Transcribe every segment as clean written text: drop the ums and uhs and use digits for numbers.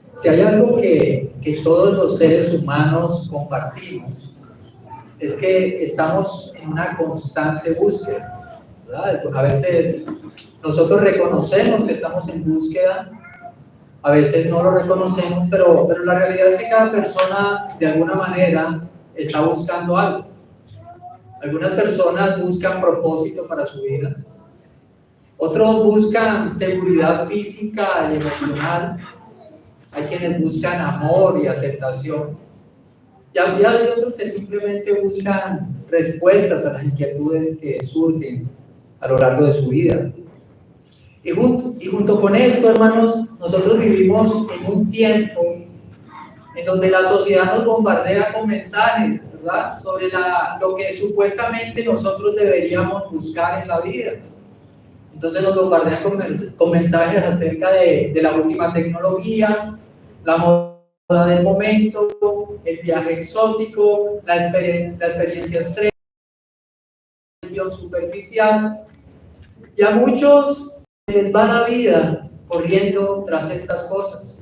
Si hay algo que todos los seres humanos compartimos, es que estamos en una constante búsqueda, ¿verdad? A veces nosotros reconocemos que estamos en búsqueda, a veces no lo reconocemos, pero la realidad es que cada persona de alguna manera está buscando algo. Algunas personas buscan propósito para su vida, otros buscan seguridad física y emocional, hay quienes buscan amor y aceptación, y hay otros que simplemente buscan respuestas a las inquietudes que surgen a lo largo de su vida. Y junto con esto, hermanos, nosotros vivimos en un tiempo en donde la sociedad nos bombardea con mensajes, ¿verdad?, sobre lo que supuestamente nosotros deberíamos buscar en la vida. Entonces nos bombardean con mensajes acerca de la última tecnología, la moda del momento, el viaje exótico, la experiencia extrema, la religión superficial, y a muchos les va la vida corriendo tras estas cosas,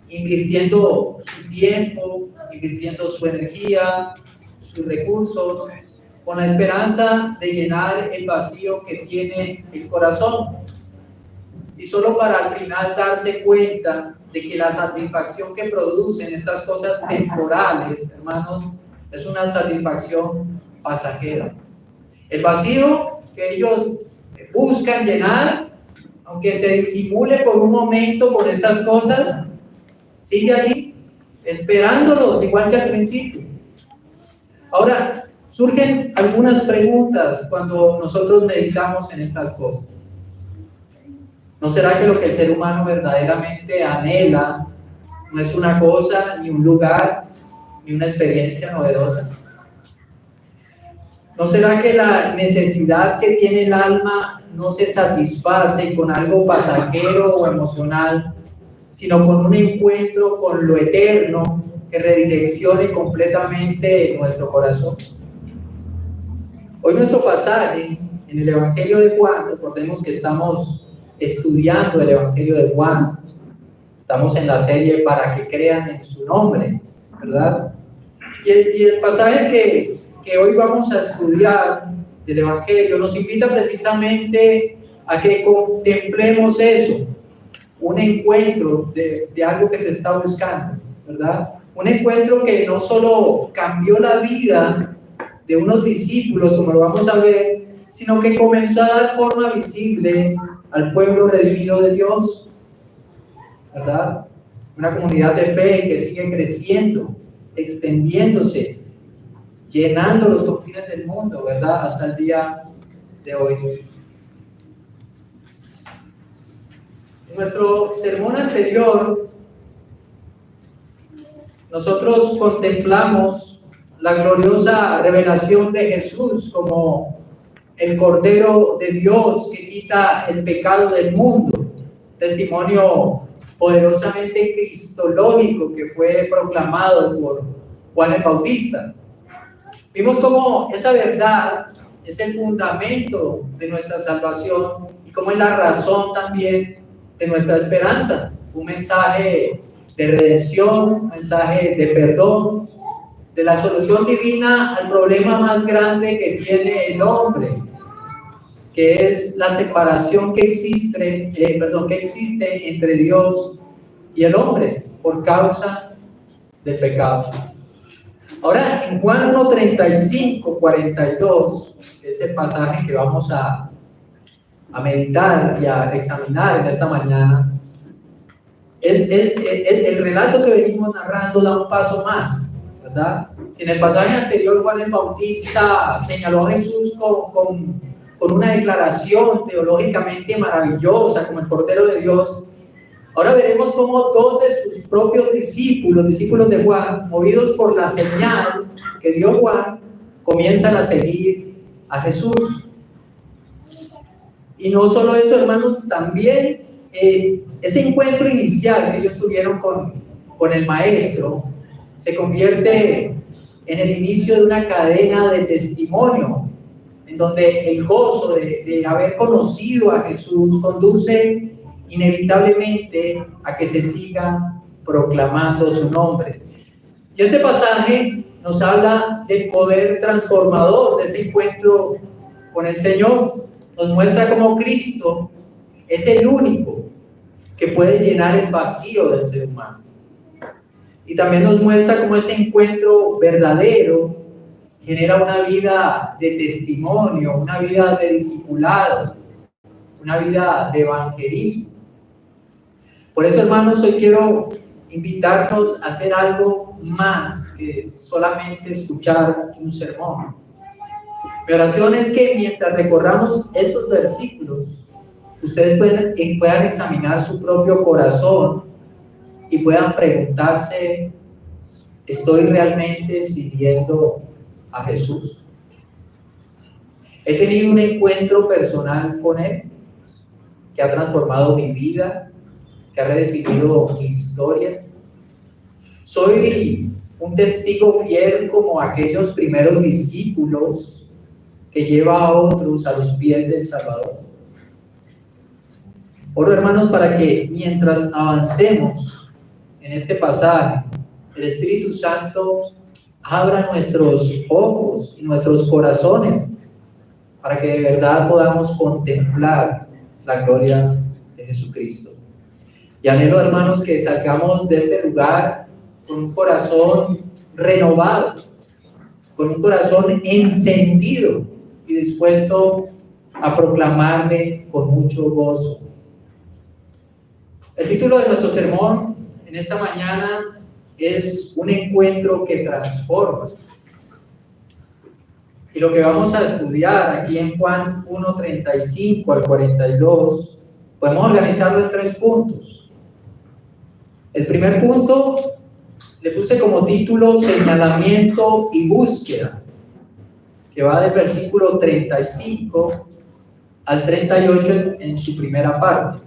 invirtiendo su tiempo, invirtiendo su energía, sus recursos, con la esperanza de llenar el vacío que tiene el corazón, y solo para al final darse cuenta de que la satisfacción que producen estas cosas temporales, hermanos, es una satisfacción pasajera. El vacío que ellos buscan llenar, aunque se disimule por un momento por estas cosas, sigue allí esperándolos igual que al principio. Ahora, surgen algunas preguntas cuando nosotros meditamos en estas cosas. ¿No será que lo que el ser humano verdaderamente anhela no es una cosa, ni un lugar, ni una experiencia novedosa? ¿No será que la necesidad que tiene el alma no se satisface con algo pasajero o emocional, sino con un encuentro con lo eterno que redireccione completamente nuestro corazón? Hoy nuestro pasaje en el Evangelio de Juan, recordemos que estamos estudiando el Evangelio de Juan, estamos en la serie Para que crean en su nombre, ¿verdad? Y el pasaje que hoy vamos a estudiar del Evangelio nos invita precisamente a que contemplemos eso, un encuentro de algo que se está buscando, ¿verdad? Un encuentro que no solo cambió la vida de unos discípulos, como lo vamos a ver, sino que comenzó a dar forma visible al pueblo redimido de Dios, ¿verdad? Una comunidad de fe que sigue creciendo, extendiéndose, llenando los confines del mundo, ¿verdad?, hasta el día de hoy. En nuestro sermón anterior, nosotros contemplamos la gloriosa revelación de Jesús como el Cordero de Dios que quita el pecado del mundo, testimonio poderosamente cristológico que fue proclamado por Juan el Bautista. Vimos cómo esa verdad es el fundamento de nuestra salvación y cómo es la razón también de nuestra esperanza, un mensaje de redención, un mensaje de perdón, de la solución divina al problema más grande que tiene el hombre, que es la separación que existe entre Dios y el hombre por causa del pecado. Ahora, en Juan 1:35, 42, es el pasaje que vamos a meditar y a examinar en esta mañana, el relato que venimos narrando da un paso más, ¿verdad? Si en el pasaje anterior Juan el Bautista señaló a Jesús con una declaración teológicamente maravillosa como el Cordero de Dios, ahora veremos cómo dos de sus propios discípulos de Juan, movidos por la señal que dio Juan, comienzan a seguir a Jesús. Y no solo eso, hermanos, también ese encuentro inicial que ellos tuvieron con el Maestro se convierte en el inicio de una cadena de testimonio en donde el gozo de haber conocido a Jesús conduce inevitablemente a que se siga proclamando su nombre. Y este pasaje nos habla del poder transformador de ese encuentro con el Señor. Nos muestra cómo Cristo es el único que puede llenar el vacío del ser humano. Y también nos muestra cómo ese encuentro verdadero genera una vida de testimonio, una vida de discipulado, una vida de evangelismo. Por eso, hermanos, hoy quiero invitarnos a hacer algo más que solamente escuchar un sermón. Mi oración es que mientras recorramos estos versículos, ustedes puedan examinar su propio corazón y puedan preguntarse: ¿estoy realmente siguiendo a Jesús? ¿He tenido un encuentro personal con Él que ha transformado mi vida, que ha redefinido mi historia? ¿Soy un testigo fiel como aquellos primeros discípulos que lleva a otros a los pies del Salvador? Oro, hermanos, para que mientras avancemos en este pasaje, el Espíritu Santo abra nuestros ojos y nuestros corazones para que de verdad podamos contemplar la gloria de Jesucristo. Y anhelo, hermanos, que salgamos de este lugar con un corazón renovado, con un corazón encendido y dispuesto a proclamarle con mucho gozo. El título de nuestro sermón en esta mañana es Un encuentro que transforma. Y lo que vamos a estudiar aquí en Juan 1:35 al 42, podemos organizarlo en 3 puntos. El primer punto le puse como título Señalamiento y búsqueda, que va del versículo 35 al 38 en su primera parte.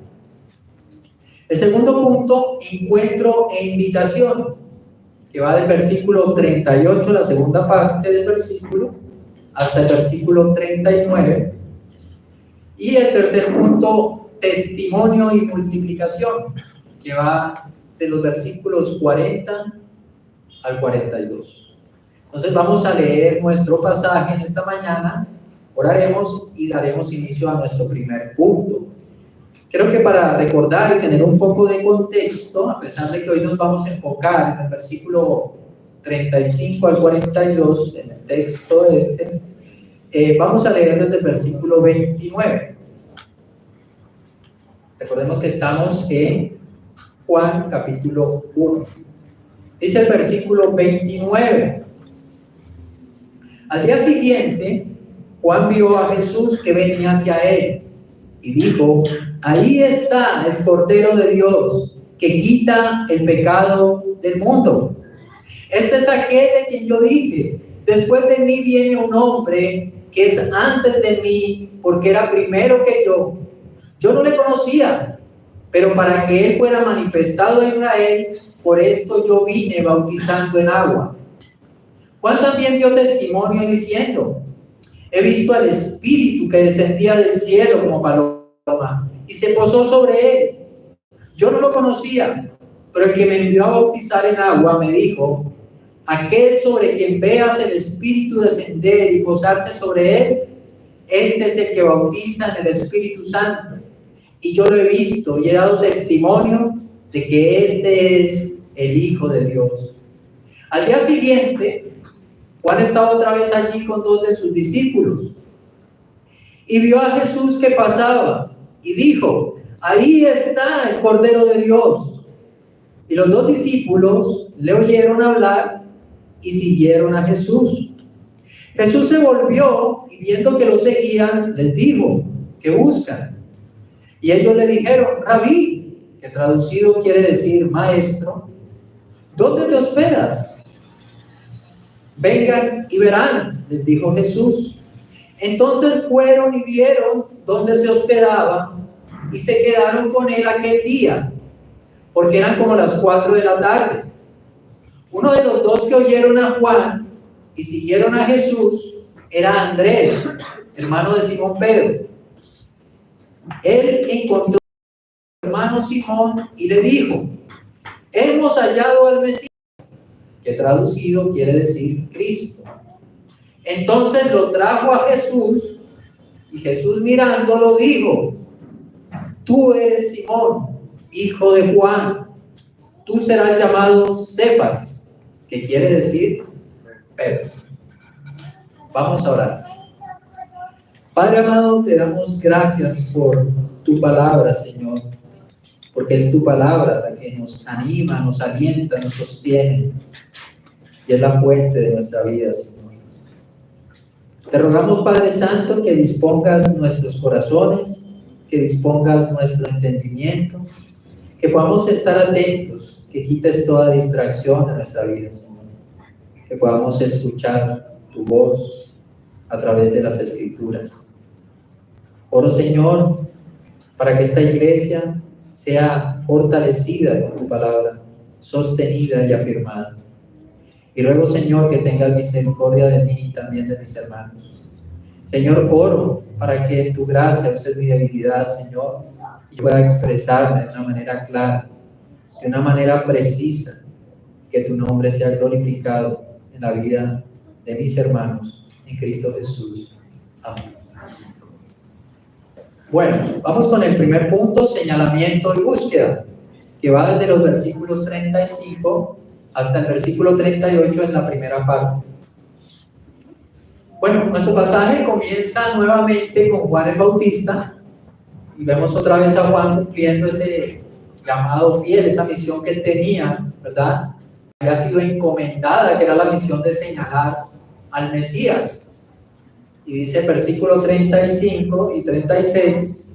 El segundo punto, Encuentro e invitación, que va del versículo 38, la segunda parte del versículo, hasta el versículo 39. Y el tercer punto, Testimonio y multiplicación, que va de los versículos 40 al 42. Entonces vamos a leer nuestro pasaje en esta mañana, oraremos y daremos inicio a nuestro primer punto. Creo que para recordar y tener un poco de contexto, a pesar de que hoy nos vamos a enfocar en el versículo 35 al 42, en el texto vamos a leer desde el versículo 29. Recordemos que estamos en Juan capítulo 1. Dice el versículo 29. Al día siguiente, Juan vio a Jesús que venía hacia él y dijo: ahí está el Cordero de Dios que quita el pecado del mundo. Este es aquel de quien yo dije: después de mí viene un hombre que es antes de mí, porque era primero que yo. Yo no le conocía, pero para que él fuera manifestado a Israel, por esto yo vine bautizando en agua. Juan también dio testimonio diciendo: he visto al Espíritu que descendía del cielo como paloma y se posó sobre él. Yo no lo conocía, pero el que me envió a bautizar en agua me dijo: aquel sobre quien veas el Espíritu descender y posarse sobre él, este es el que bautiza en el Espíritu Santo. Y yo lo he visto y he dado testimonio de que este es el Hijo de Dios. Al día siguiente, Juan estaba otra vez allí con 2 de sus discípulos y vio a Jesús que pasaba y dijo: ahí está el Cordero de Dios. Y los 2 discípulos le oyeron hablar y siguieron a Jesús. Jesús se volvió y viendo que lo seguían, les dijo: ¿qué buscan? Y ellos le dijeron: Rabí, que traducido quiere decir maestro, ¿dónde te hospedas? Vengan y verán, les dijo Jesús. Entonces fueron y vieron dónde se hospedaba y se quedaron con él aquel día, porque eran como las 4 de la tarde. Uno de los 2 que oyeron a Juan y siguieron a Jesús era Andrés, hermano de Simón Pedro. Él encontró a su hermano Simón y le dijo: hemos hallado al Mesías, que traducido quiere decir Cristo. Entonces lo trajo a Jesús, y Jesús mirándolo dijo: tú eres Simón, hijo de Juan, tú serás llamado Cefas, que quiere decir Pedro. Vamos a orar. Padre amado, te damos gracias por tu palabra, Señor, porque es tu palabra la que nos anima, nos alienta, nos sostiene, y es la fuente de nuestra vida, Señor. Te rogamos, Padre Santo, que dispongas nuestros corazones, que dispongas nuestro entendimiento, que podamos estar atentos, que quites toda distracción de nuestra vida, Señor, que podamos escuchar tu voz a través de las Escrituras. Oro, Señor, para que esta iglesia sea fortalecida con tu palabra, sostenida y afirmada. Y ruego, Señor, que tengas misericordia de mí y también de mis hermanos. Señor, oro para que tu gracia use mi debilidad, Señor, y pueda expresarme de una manera clara, de una manera precisa, y que tu nombre sea glorificado en la vida de mis hermanos, en Cristo Jesús. Amén. Bueno, vamos con el primer punto, señalamiento y búsqueda, que va desde los versículos 35 hasta el versículo 38 en la primera parte. Bueno, nuestro pasaje comienza nuevamente con Juan el Bautista, y vemos otra vez a Juan cumpliendo ese llamado fiel, esa misión que él tenía, ¿verdad? Había sido encomendada, que era la misión de señalar al Mesías. Y dice el versículo 35 y 36,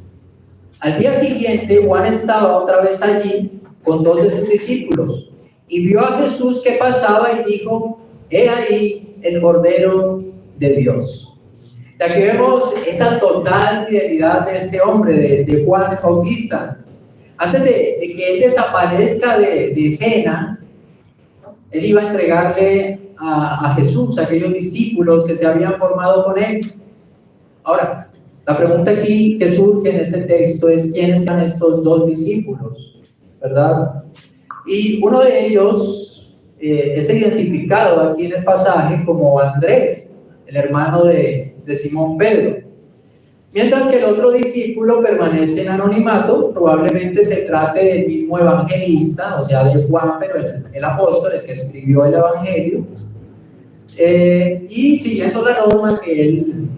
al día siguiente Juan estaba otra vez allí con 2 de sus discípulos, y vio a Jesús que pasaba y dijo: he ahí el Cordero de Dios. Y aquí vemos esa total fidelidad de este hombre, de Juan el Bautista. Antes de que él desaparezca de escena, él iba a entregarle a Jesús, a aquellos discípulos que se habían formado con él. Ahora, la pregunta aquí que surge en este texto es: ¿quiénes eran estos 2 discípulos? ¿Verdad? Y uno de ellos es identificado aquí en el pasaje como Andrés, el hermano de Simón Pedro. Mientras que el otro discípulo permanece en anonimato, probablemente se trate del mismo evangelista, o sea, de Juan, pero el apóstol, el que escribió el evangelio, y siguiendo la norma que él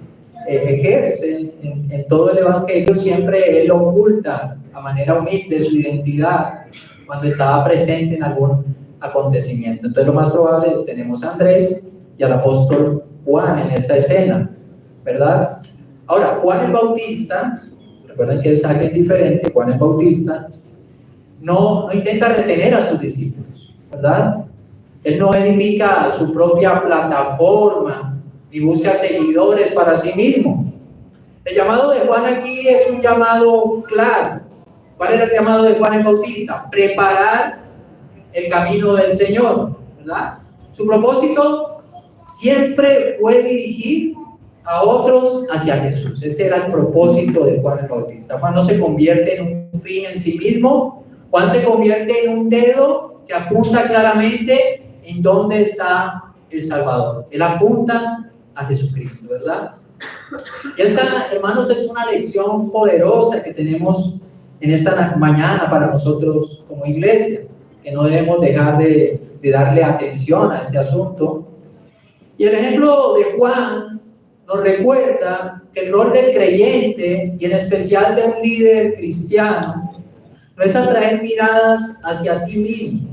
ejerce en todo el evangelio, siempre él oculta a manera humilde su identidad cuando estaba presente en algún acontecimiento. Entonces lo más probable es tenemos a Andrés y al apóstol Juan en esta escena, ¿verdad? Ahora, Juan el Bautista, recuerden que es alguien diferente. Juan el Bautista no intenta retener a sus discípulos, ¿verdad? Él no edifica su propia plataforma ni busca seguidores para sí mismo. El llamado de Juan aquí es un llamado claro. ¿Cuál era el llamado de Juan el Bautista? Preparar el camino del Señor, ¿verdad? Su propósito siempre fue dirigir a otros hacia Jesús. Ese era el propósito de Juan el Bautista. Juan no se convierte en un fin en sí mismo. Juan se convierte en un dedo que apunta claramente en dónde está el Salvador. Él apunta a Jesucristo, ¿verdad? Y esta, hermanos, es una lección poderosa que tenemos en esta mañana para nosotros como iglesia, que no debemos dejar de darle atención a este asunto. Y el ejemplo de Juan nos recuerda que el rol del creyente, y en especial de un líder cristiano, no es atraer miradas hacia sí mismo,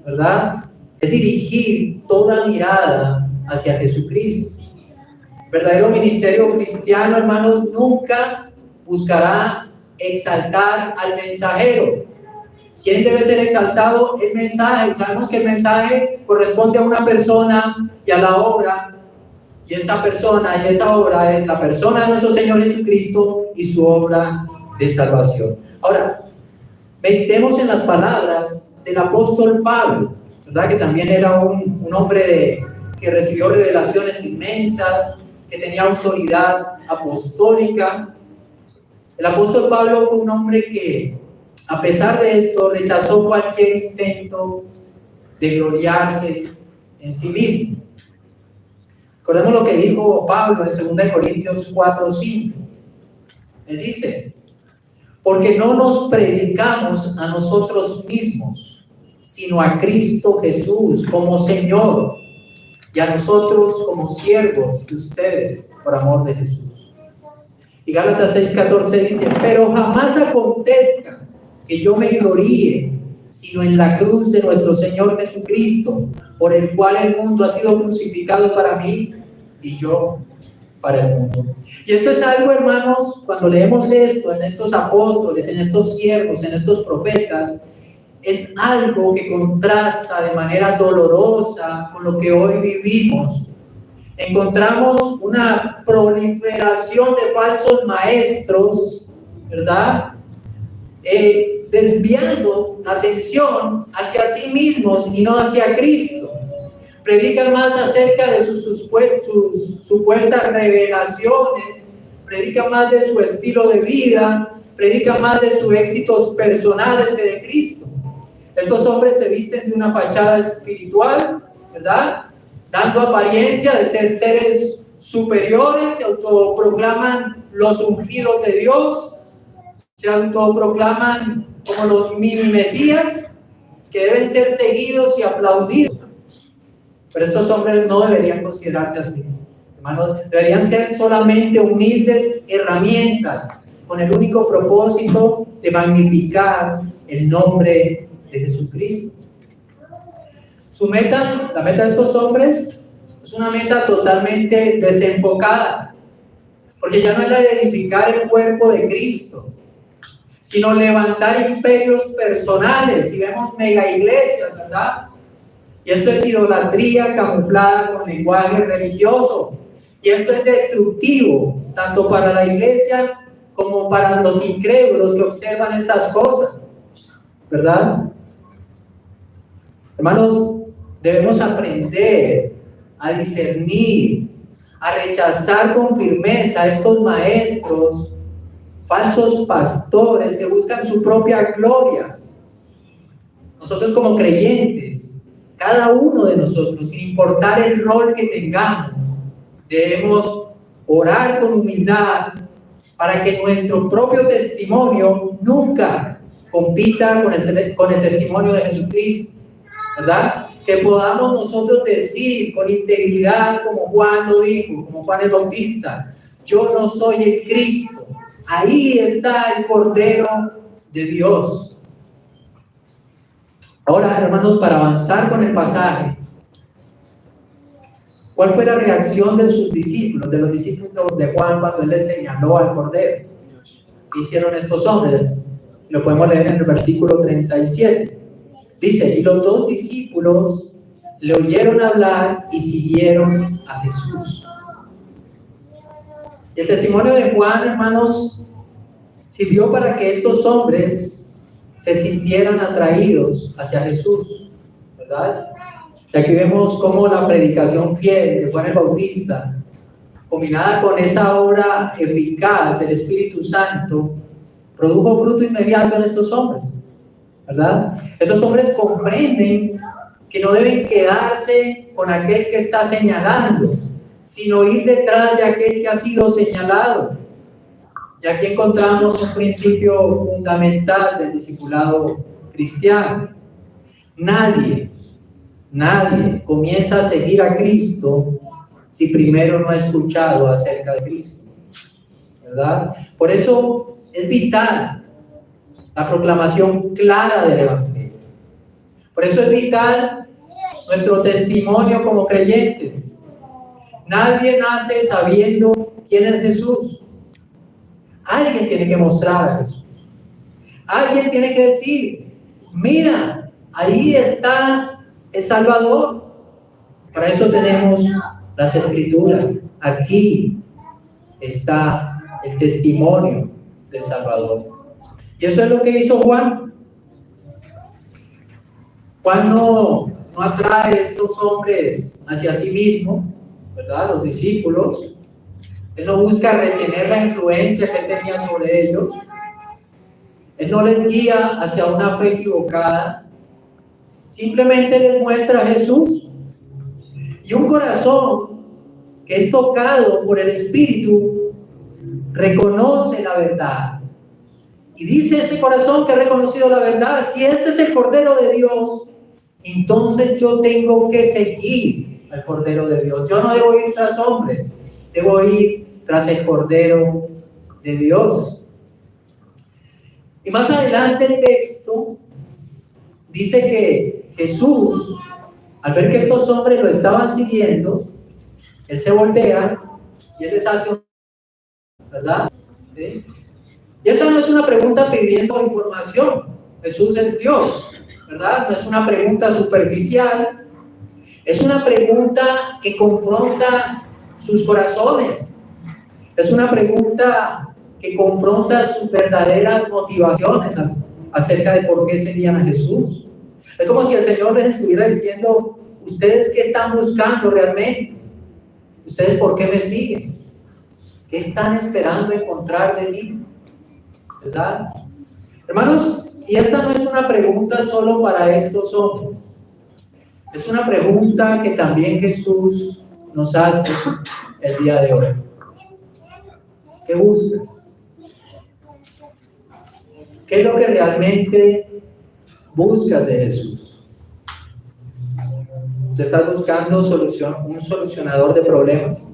¿verdad? Es dirigir toda mirada hacia Jesucristo. El verdadero ministerio cristiano, hermanos, nunca buscará exaltar al mensajero. ¿Quién debe ser exaltado? El mensaje. Sabemos que el mensaje corresponde a una persona y a la obra, y esa persona y esa obra es la persona de nuestro Señor Jesucristo y su obra de salvación. Ahora, meditemos en las palabras del apóstol Pablo, ¿verdad? Que también era un hombre que recibió revelaciones inmensas, que tenía autoridad apostólica. El apóstol Pablo fue un hombre que, a pesar de esto, rechazó cualquier intento de gloriarse en sí mismo. Recordemos lo que dijo Pablo en 2 Corintios 4:5. Él dice: porque no nos predicamos a nosotros mismos, sino a Cristo Jesús como Señor, y a nosotros como siervos de ustedes por amor de Jesús. Y Gálatas 6:14 dice: pero jamás acontezca que yo me gloríe, sino en la cruz de nuestro Señor Jesucristo, por el cual el mundo ha sido crucificado para mí y yo para el mundo. Y esto es algo, hermanos, cuando leemos esto en estos apóstoles, en estos siervos, en estos profetas, es algo que contrasta de manera dolorosa con lo que hoy vivimos. Encontramos una proliferación de falsos maestros, ¿verdad? Desviando la atención hacia sí mismos y no hacia Cristo. Predican más acerca de sus supuestas revelaciones, predican más de su estilo de vida, predican más de sus éxitos personales que de Cristo. Estos hombres se visten de una fachada espiritual, ¿verdad? Dando apariencia de ser seres superiores, se autoproclaman los ungidos de Dios, se autoproclaman como los mini mesías que deben ser seguidos y aplaudidos. Pero estos hombres no deberían considerarse así, hermanos. Deberían ser solamente humildes herramientas con el único propósito de magnificar el nombre de Jesucristo. Su meta, la meta de estos hombres, es una meta totalmente desenfocada, porque ya no es la de edificar el cuerpo de Cristo, sino levantar imperios personales. Y vemos mega iglesias, ¿verdad? Y esto es idolatría camuflada con lenguaje religioso. Y esto es destructivo, tanto para la iglesia como para los incrédulos que observan estas cosas, ¿verdad? Hermanos, debemos aprender a discernir, a rechazar con firmeza a estos maestros, falsos pastores que buscan su propia gloria. Nosotros como creyentes, cada uno de nosotros, sin importar el rol que tengamos, debemos orar con humildad para que nuestro propio testimonio nunca compita con el testimonio de Jesucristo, ¿verdad? Que podamos nosotros decir con integridad, como Juan lo dijo, como Juan el Bautista: yo no soy el Cristo, ahí está el Cordero de Dios. Ahora, hermanos, para avanzar con el pasaje, ¿cuál fue la reacción de sus discípulos, de los discípulos de Juan, cuando él les señaló al Cordero? ¿Qué hicieron estos hombres? Lo podemos leer en el versículo 37. Dice: y los dos discípulos le oyeron hablar y siguieron a Jesús. Y el testimonio de Juan, hermanos, sirvió para que estos hombres se sintieran atraídos hacia Jesús, ¿verdad? Y aquí vemos cómo la predicación fiel de Juan el Bautista, combinada con esa obra eficaz del Espíritu Santo, produjo fruto inmediato en estos hombres, ¿verdad? Estos hombres comprenden que no deben quedarse con aquel que está señalando, sino ir detrás de aquel que ha sido señalado. Y aquí encontramos un principio fundamental del discipulado cristiano. Nadie comienza a seguir a Cristo si primero no ha escuchado acerca de Cristo, ¿verdad? Por eso es vital la proclamación clara del Evangelio. Por eso es vital nuestro testimonio como creyentes. Nadie nace sabiendo quién es Jesús. Alguien tiene que mostrar a Jesús. Alguien tiene que decir: mira, ahí está el Salvador. Para eso tenemos las Escrituras. Aquí está el testimonio del Salvador. Y eso es lo que hizo Juan. Juan no atrae a estos hombres hacia sí mismo, ¿verdad? Los discípulos, Él no busca retener la influencia que Él tenía sobre ellos. Él no les guía hacia una fe equivocada. Simplemente les muestra a Jesús. Y un corazón que es tocado por el Espíritu reconoce la verdad. Y dice ese corazón que ha reconocido la verdad: si este es el Cordero de Dios, entonces yo tengo que seguir al Cordero de Dios. Yo no debo ir tras hombres, debo ir tras el Cordero de Dios. Y más adelante el texto dice que Jesús, al ver que estos hombres lo estaban siguiendo, Él se voltea y Él les hace una, ¿verdad? ¿Sí? Y esta no es una pregunta pidiendo información. Jesús es Dios, ¿verdad? No es una pregunta superficial. Es una pregunta que confronta sus corazones. Es una pregunta que confronta sus verdaderas motivaciones acerca de por qué seguían a Jesús. Es como si el Señor les estuviera diciendo: ¿ustedes qué están buscando realmente? ¿Ustedes por qué me siguen? ¿Qué están esperando encontrar de mí? ¿Verdad? Hermanos, y esta no es una pregunta solo para estos hombres. Es una pregunta que también Jesús nos hace el día de hoy. ¿Qué buscas? ¿Qué es lo que realmente buscas de Jesús? ¿Tú estás buscando un solucionador de problemas?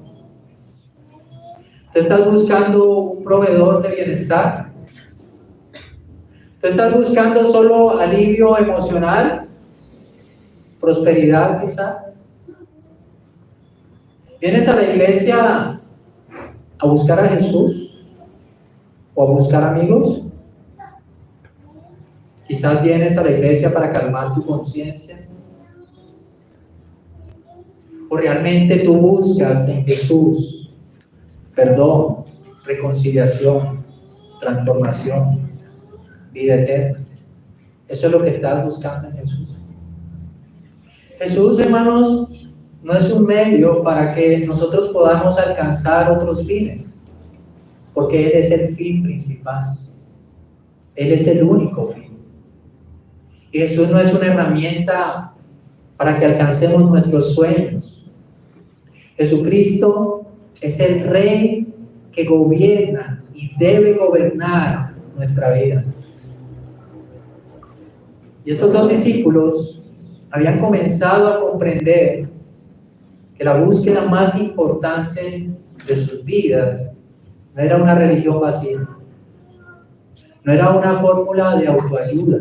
¿Tú estás buscando un proveedor de bienestar? ¿Tú estás buscando solo alivio emocional? ¿Prosperidad quizá? ¿Vienes a la iglesia a buscar a Jesús o a buscar amigos? Quizás vienes a la iglesia para calmar tu conciencia. ¿O realmente tú buscas en Jesús perdón, reconciliación, transformación, vida eterna? Eso es lo que estás buscando en Jesús. Jesús, hermanos, no es un medio para que nosotros podamos alcanzar otros fines, porque Él es el fin principal. Él es el único fin. Y Jesús no es una herramienta para que alcancemos nuestros sueños. Jesucristo es el Rey que gobierna y debe gobernar nuestra vida. Y estos dos discípulos habían comenzado a comprender que la búsqueda más importante de sus vidas no era una religión vacía, no era una fórmula de autoayuda.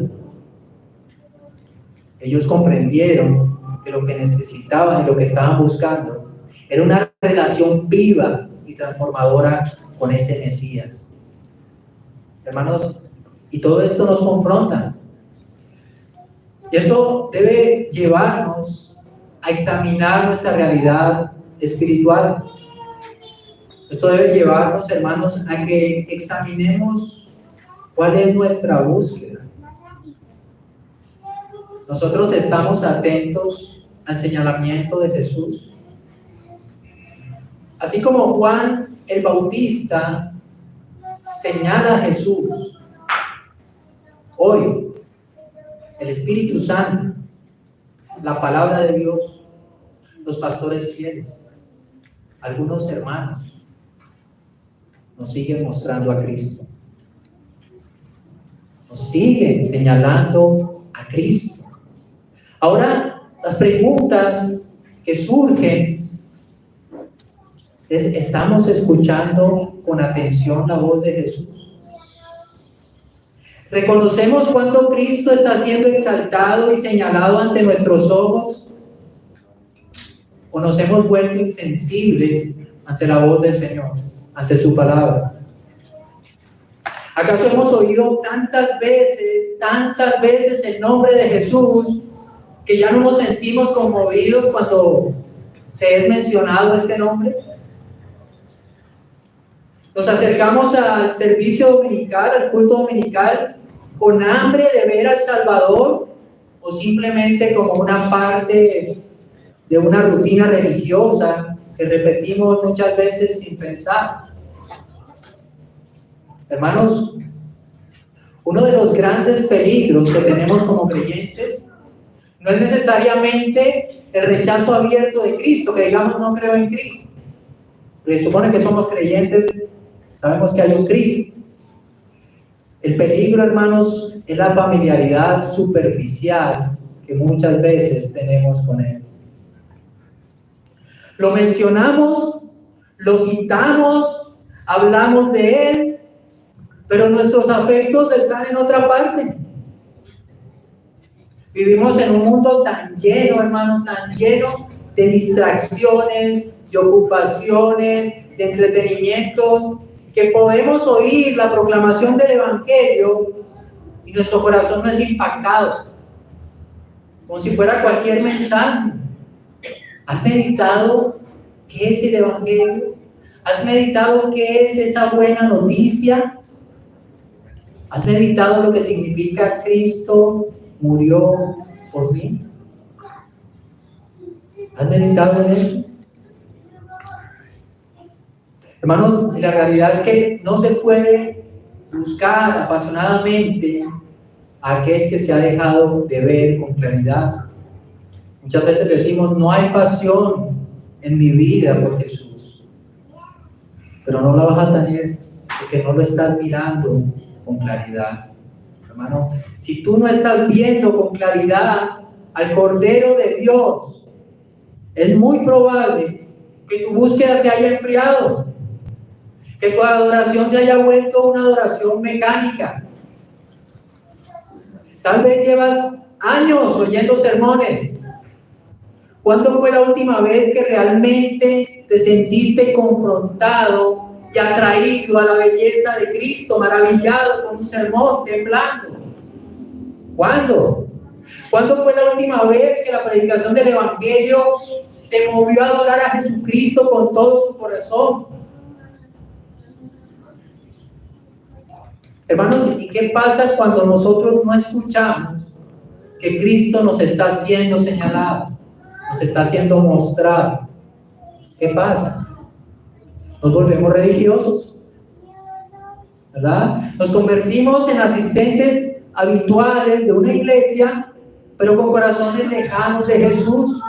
Ellos comprendieron que lo que necesitaban y lo que estaban buscando era una relación viva y transformadora con ese Mesías. Hermanos, y todo esto nos confronta. Y esto debe llevarnos a examinar nuestra realidad espiritual. Esto debe llevarnos, hermanos, a que examinemos cuál es nuestra búsqueda. Nosotros estamos atentos al señalamiento de Jesús. Así como Juan el Bautista señala a Jesús, hoy el Espíritu Santo, la palabra de Dios, los pastores fieles, algunos hermanos nos siguen mostrando a Cristo, nos siguen señalando a Cristo. Ahora, las preguntas que surgen es: ¿estamos escuchando con atención la voz de Jesús? ¿Reconocemos cuando Cristo está siendo exaltado y señalado ante nuestros ojos? ¿O nos hemos vuelto insensibles ante la voz del Señor, ante su palabra? ¿Acaso hemos oído tantas veces el nombre de Jesús, que ya no nos sentimos conmovidos cuando se es mencionado este nombre? Nos acercamos al servicio dominical, al culto dominical, con hambre de ver al Salvador, o simplemente como una parte de una rutina religiosa que repetimos muchas veces sin pensar. Hermanos, uno de los grandes peligros que tenemos como creyentes no es necesariamente el rechazo abierto de Cristo, que digamos no creo en Cristo. Porque supone que somos creyentes, sabemos que hay un Cristo. El peligro, hermanos, es la familiaridad superficial que muchas veces tenemos con Él. Lo mencionamos, lo citamos, hablamos de Él, pero nuestros afectos están en otra parte. Vivimos en un mundo tan lleno, hermanos, tan lleno de distracciones, de ocupaciones, de entretenimientos, que podemos oír la proclamación del Evangelio y nuestro corazón no es impactado, como si fuera cualquier mensaje. ¿Has meditado qué es el Evangelio? ¿Has meditado qué es esa buena noticia? ¿Has meditado lo que significa Cristo murió por mí? ¿Has meditado en eso? Hermanos, la realidad es que no se puede buscar apasionadamente a aquel que se ha dejado de ver con claridad. Muchas veces decimos, no hay pasión en mi vida por Jesús, pero no la vas a tener porque no lo estás mirando con claridad. Hermano, si tú no estás viendo con claridad al Cordero de Dios, es muy probable que tu búsqueda se haya enfriado, que tu adoración se haya vuelto una adoración mecánica. Tal vez llevas años oyendo sermones. ¿Cuándo fue la última vez que realmente te sentiste confrontado y atraído a la belleza de Cristo, maravillado con un sermón, temblando? ¿Cuándo? ¿Cuándo fue la última vez que la predicación del Evangelio te movió a adorar a Jesucristo con todo tu corazón? Hermanos, ¿y qué pasa cuando nosotros no escuchamos que Cristo nos está haciendo señalado, nos está haciendo mostrar? ¿Qué pasa? Nos volvemos religiosos, ¿verdad? Nos convertimos en asistentes habituales de una iglesia, pero con corazones lejanos de Jesús.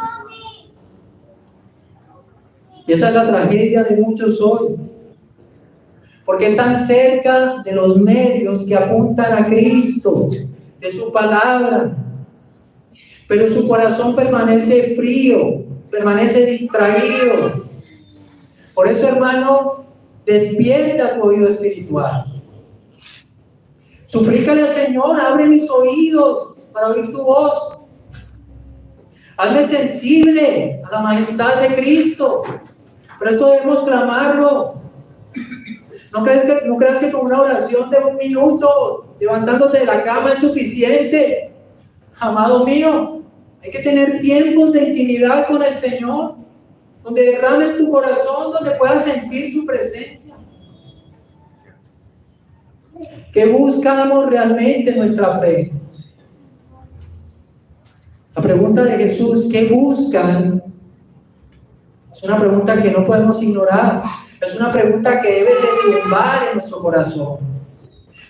Y esa es la tragedia de muchos hoy, porque están cerca de los medios que apuntan a Cristo, de su palabra, pero su corazón permanece frío, permanece distraído. Por eso, hermano, despierta tu oído espiritual. Suplícale al Señor, abre mis oídos para oír tu voz. Hazme sensible a la majestad de Cristo. Pero esto debemos clamarlo. No creas que con una oración de 1 minuto, levantándote de la cama, es suficiente. Amado mío, hay que tener tiempos de intimidad con el Señor, donde derrames tu corazón, donde puedas sentir su presencia. ¿Qué buscamos realmente en nuestra fe? La pregunta de Jesús, ¿qué buscan? Es una pregunta que no podemos ignorar. Es una pregunta que debe de tumbar en nuestro corazón.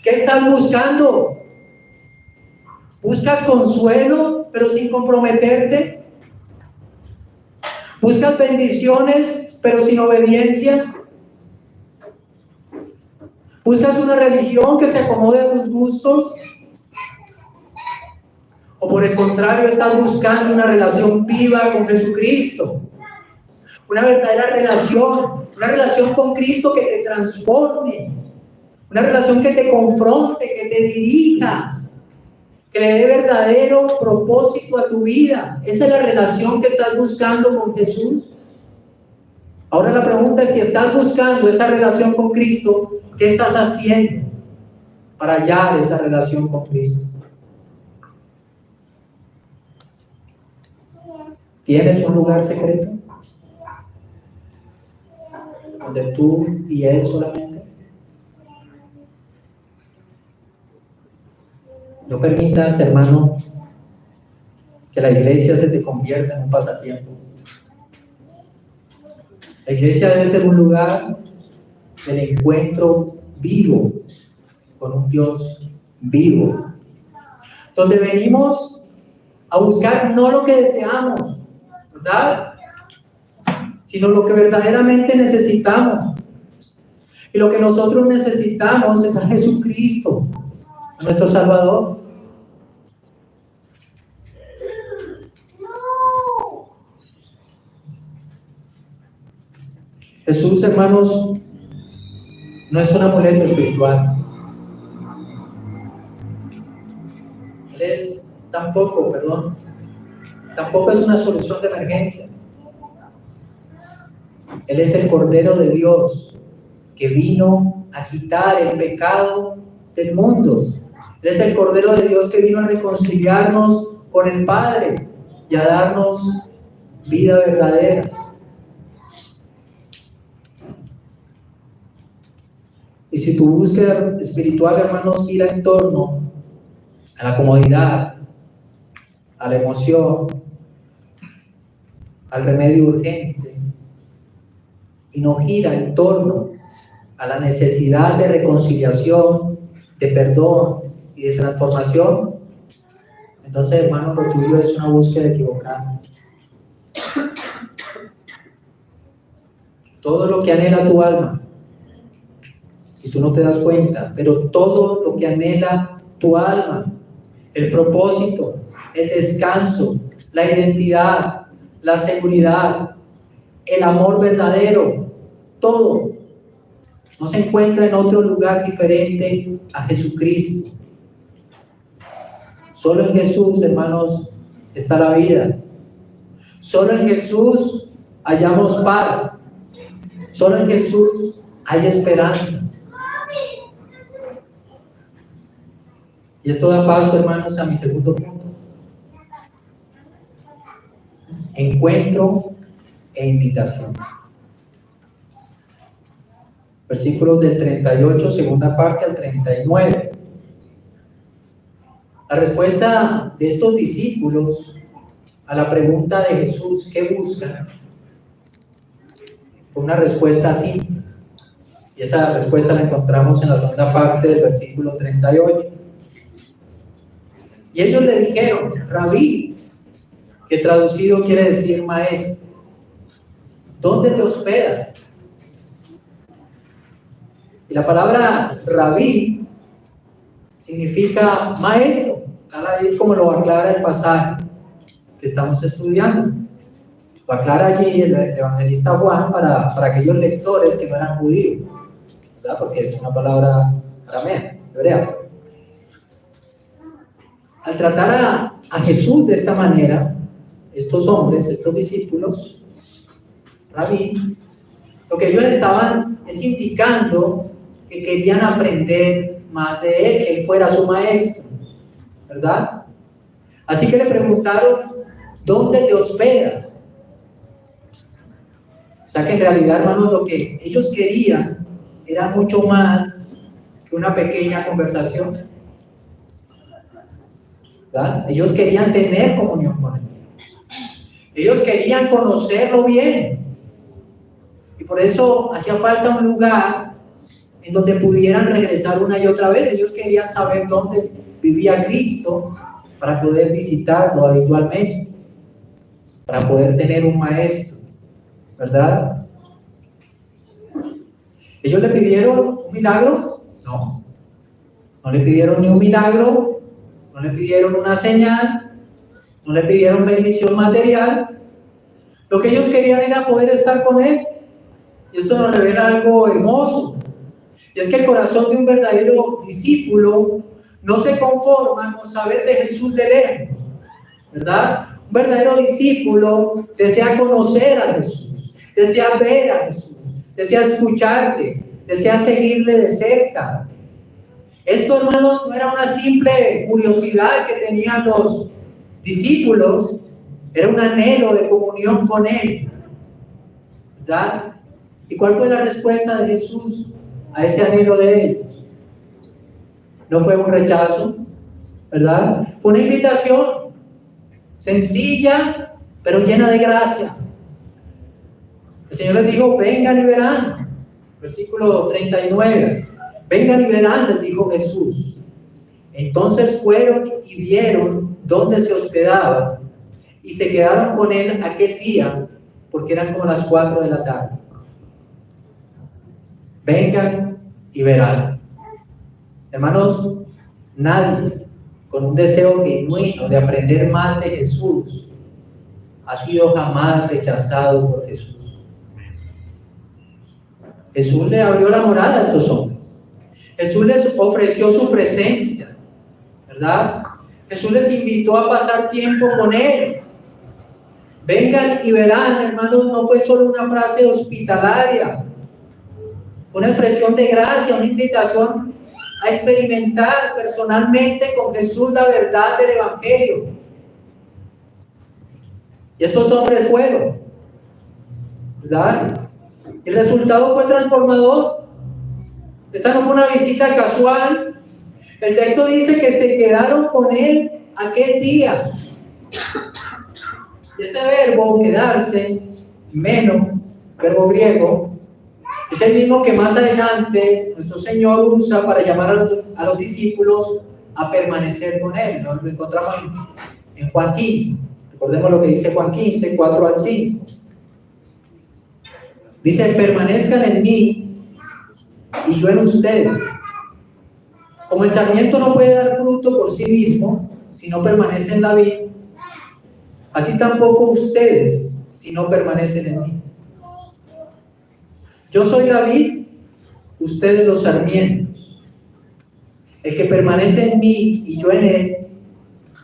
¿Qué estás buscando? ¿Buscas consuelo, pero sin comprometerte? ¿Buscas bendiciones, pero sin obediencia? ¿Buscas una religión que se acomode a tus gustos? ¿O por el contrario estás buscando una relación viva con Jesucristo? Una verdadera relación con Cristo que te transforme, una relación que te confronte, que te dirija, que le dé verdadero propósito a tu vida. Esa es la relación que estás buscando con Jesús. Ahora la pregunta es, si estás buscando esa relación con Cristo, ¿qué estás haciendo para hallar esa relación con Cristo? ¿Tienes un lugar secreto donde tú y Él solamente? No permitas, hermano, que la iglesia se te convierta en un pasatiempo. La iglesia debe ser un lugar del encuentro vivo con un Dios vivo, donde venimos a buscar no lo que deseamos, ¿verdad? Sino lo que verdaderamente necesitamos. Y lo que nosotros necesitamos es a Jesucristo, a nuestro Salvador. Jesús, hermanos, no es un amuleto espiritual. Él es tampoco es una solución de emergencia. Él es el Cordero de Dios que vino a quitar el pecado del mundo. Él es el Cordero de Dios que vino a reconciliarnos con el Padre y a darnos vida verdadera. Y si tu búsqueda espiritual, hermanos, gira en torno a la comodidad, a la emoción, al remedio urgente, y no gira en torno a la necesidad de reconciliación, de perdón y de transformación, entonces, hermanos, lo tuyo es una búsqueda equivocada. Todo lo que anhela tu alma, y tú no te das cuenta, pero todo lo que anhela tu alma, el propósito, el descanso, la identidad, la seguridad, el amor verdadero, todo no se encuentra en otro lugar diferente a Jesucristo. Solo en Jesús, hermanos, está la vida. Solo en Jesús hallamos paz. Solo en Jesús hay esperanza. Y esto da paso, hermanos, a mi segundo punto. Encuentro e invitación. Versículos del 38, segunda parte, al 39. La respuesta de estos discípulos a la pregunta de Jesús, ¿qué buscan?, fue una respuesta simple. Y esa respuesta la encontramos en la segunda parte del versículo 38. Y ellos le dijeron, Rabí, que traducido quiere decir maestro, ¿dónde te hospedas? Y la palabra Rabí significa maestro, tal como lo aclara el pasaje que estamos estudiando. Lo aclara allí el evangelista Juan para aquellos lectores que no eran judíos, ¿verdad? Porque es una palabra aramea, hebrea. Al tratar a Jesús de esta manera, estos hombres, estos discípulos, Rabí, lo que ellos estaban es indicando que querían aprender más de él, que él fuera su maestro, ¿verdad? Así que le preguntaron, ¿dónde te hospedas? O sea que en realidad, hermanos, lo que ellos querían era mucho más que una pequeña conversación, ¿verdad? Ellos querían tener comunión con él. Ellos querían conocerlo bien. Y por eso hacía falta un lugar en donde pudieran regresar una y otra vez. Ellos querían saber dónde vivía Cristo para poder visitarlo habitualmente, para poder tener un maestro, ¿verdad? ¿Ellos le pidieron un milagro? No. No le pidieron ni un milagro, no le pidieron una señal, no le pidieron bendición material. Lo que ellos querían era poder estar con él. Y esto nos revela algo hermoso. Y es que el corazón de un verdadero discípulo no se conforma con saber de Jesús de lejos, ¿verdad? Un verdadero discípulo desea conocer a Jesús, desea ver a Jesús, desea escucharle, desea seguirle de cerca. Esto, hermanos, no era una simple curiosidad que tenían los discípulos, era un anhelo de comunión con él, ¿verdad? ¿Y cuál fue la respuesta de Jesús a ese anhelo de ellos? No fue un rechazo, ¿verdad? Fue una invitación sencilla, pero llena de gracia. El Señor les dijo, vengan y verán. Versículo 39. Vengan y verán, les dijo Jesús. Entonces fueron y vieron dónde se hospedaba y se quedaron con él aquel día, porque eran como las 4 de la tarde. Vengan y verán. Hermanos, nadie con un deseo genuino de aprender más de Jesús ha sido jamás rechazado por Jesús. Jesús le abrió la morada a estos hombres. Jesús les ofreció su presencia, ¿verdad? Jesús les invitó a pasar tiempo con Él. Vengan y verán, hermanos, no fue solo una frase hospitalaria, una expresión de gracia, una invitación a experimentar personalmente con Jesús la verdad del Evangelio. Y estos hombres fueron, ¿verdad? El resultado fue transformador. Esta no fue una visita casual. El texto dice que se quedaron con él aquel día. Y ese verbo, quedarse, meno, verbo griego, es el mismo que más adelante nuestro Señor usa para llamar a los discípulos a permanecer con Él. ¿No? Lo encontramos en Juan 15. Recordemos lo que dice Juan 15, 4 al 5. Dice, permanezcan en mí y yo en ustedes. Como el sarmiento no puede dar fruto por sí mismo si no permanece en la vid, así tampoco ustedes si no permanecen en mí. Yo soy la vid, ustedes los sarmientos. El que permanece en mí y yo en él,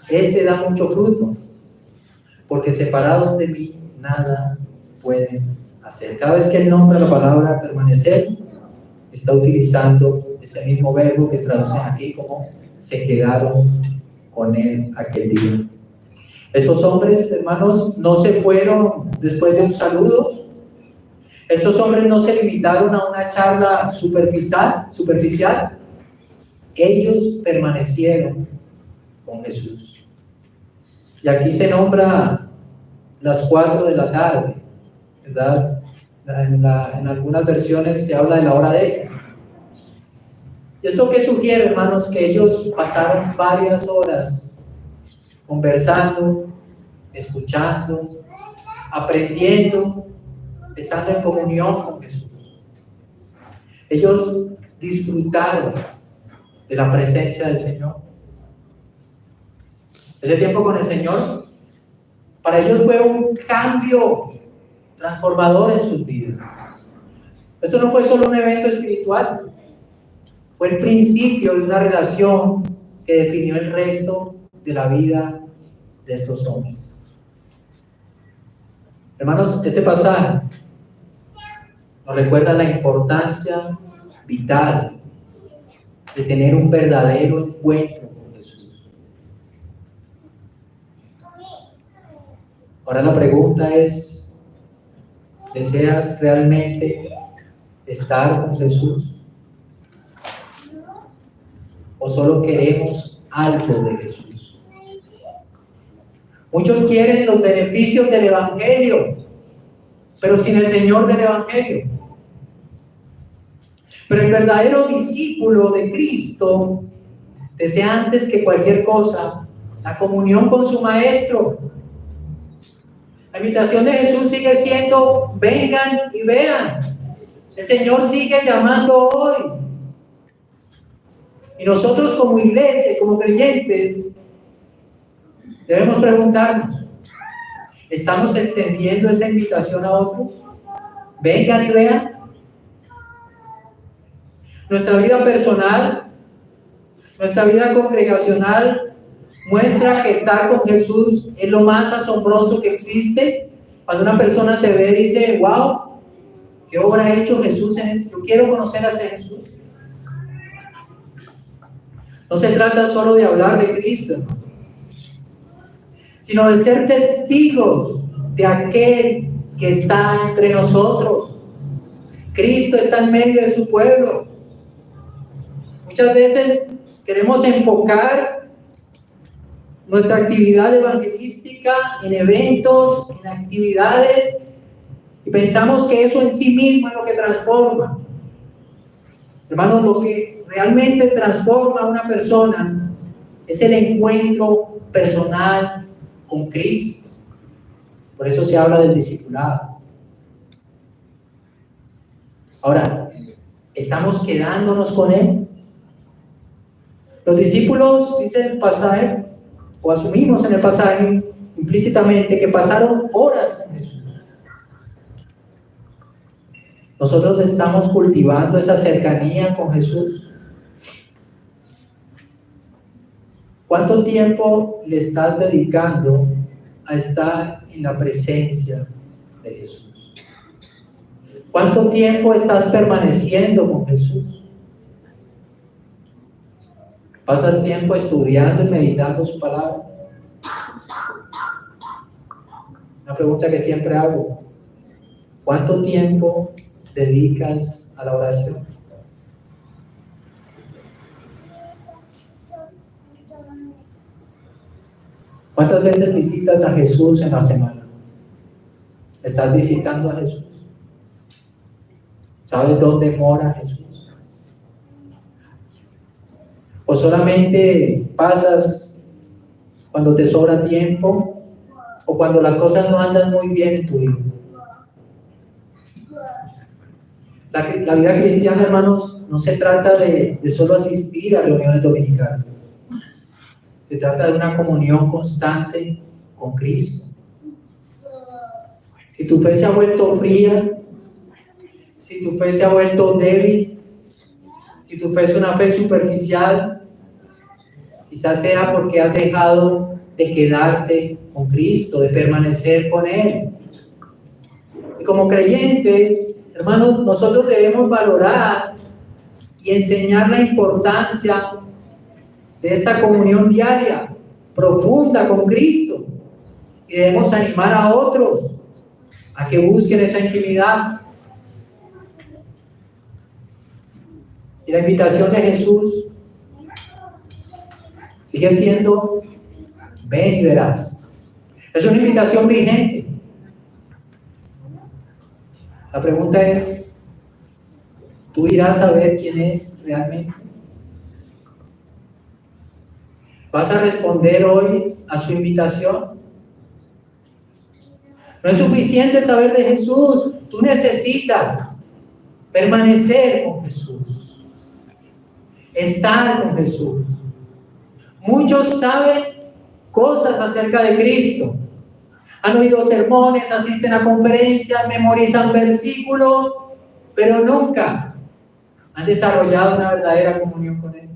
ese da mucho fruto, porque separados de mí nada pueden hacer. Cada vez que él nombra la palabra permanecer, está utilizando ese mismo verbo que traducen aquí como se quedaron con él aquel día. Estos hombres, hermanos, no se fueron después de un saludo. Estos hombres no se limitaron a una charla superficial. Ellos permanecieron con Jesús. Y aquí se nombra las 4 de la tarde, ¿verdad? En algunas versiones se habla de la hora décima. ¿Y esto qué sugiere, hermanos? Que ellos pasaron varias horas conversando, escuchando, aprendiendo, estando en comunión con Jesús. Ellos disfrutaron de la presencia del Señor. Ese tiempo con el Señor, para ellos fue un cambio transformador en sus vidas. Esto no fue solo un evento espiritual, fue el principio de una relación que definió el resto de la vida de estos hombres. Hermanos, este pasaje nos recuerda la importancia vital de tener un verdadero encuentro con Jesús. Ahora la pregunta es, ¿deseas realmente estar con Jesús? ¿O solo queremos algo de Jesús? Muchos quieren los beneficios del Evangelio, pero sin el Señor del Evangelio. Pero el verdadero discípulo de Cristo desea antes que cualquier cosa la comunión con su Maestro. La invitación de Jesús sigue siendo, vengan y vean. El Señor sigue llamando hoy. Y nosotros como iglesia, como creyentes, debemos preguntarnos, ¿estamos extendiendo esa invitación a otros? Vengan y vean. Nuestra vida personal, nuestra vida congregacional muestra que estar con Jesús es lo más asombroso que existe. Cuando una persona te ve y dice, wow, ¿qué obra ha hecho Jesús en esto? Yo quiero conocer a ese Jesús. No se trata solo de hablar de Cristo, sino de ser testigos de aquel que está entre nosotros. Cristo está en medio de su pueblo. Muchas veces queremos enfocar nuestra actividad evangelística en eventos, en actividades Y pensamos que eso en sí mismo es lo que transforma. Hermanos, lo que realmente transforma a una persona es el encuentro personal con Cristo. Por eso se habla del discipulado. Ahora, ¿estamos quedándonos con Él? Los discípulos, dice el pasaje, o asumimos en el pasaje implícitamente, que pasaron horas con Jesús. Nosotros estamos cultivando esa cercanía con Jesús. ¿Cuánto tiempo le estás dedicando a estar en la presencia de Jesús? ¿Cuánto tiempo estás permaneciendo con Jesús? ¿Pasas tiempo estudiando y meditando su palabra? Una pregunta que siempre hago. ¿Cuánto tiempo dedicas a la oración? ¿Cuántas veces visitas a Jesús en la semana? ¿Estás visitando a Jesús? ¿Sabes dónde mora Jesús? ¿O solamente pasas cuando te sobra tiempo o cuando las cosas no andan muy bien en tu vida? La vida cristiana, hermanos, no se trata de solo asistir a reuniones dominicales. Se trata de una comunión constante con Cristo. Si tu fe se ha vuelto fría, si tu fe se ha vuelto débil, si tu fe es una fe superficial, quizás sea porque has dejado de quedarte con Cristo, de permanecer con Él. Y como creyentes, hermanos, nosotros debemos valorar y enseñar la importancia de esta comunión diaria, profunda con Cristo. Y debemos animar a otros a que busquen esa intimidad. Y la invitación de Jesús sigue siendo: ven y verás. Es una invitación vigente. La pregunta es: ¿tú irás a ver quién es realmente? ¿Vas a responder hoy a su invitación? No es suficiente saber de Jesús. Tú necesitas permanecer con Jesús, estar con Jesús. Muchos saben cosas acerca de Cristo. Han oído sermones, asisten a conferencias, memorizan versículos, pero nunca han desarrollado una verdadera comunión con Él.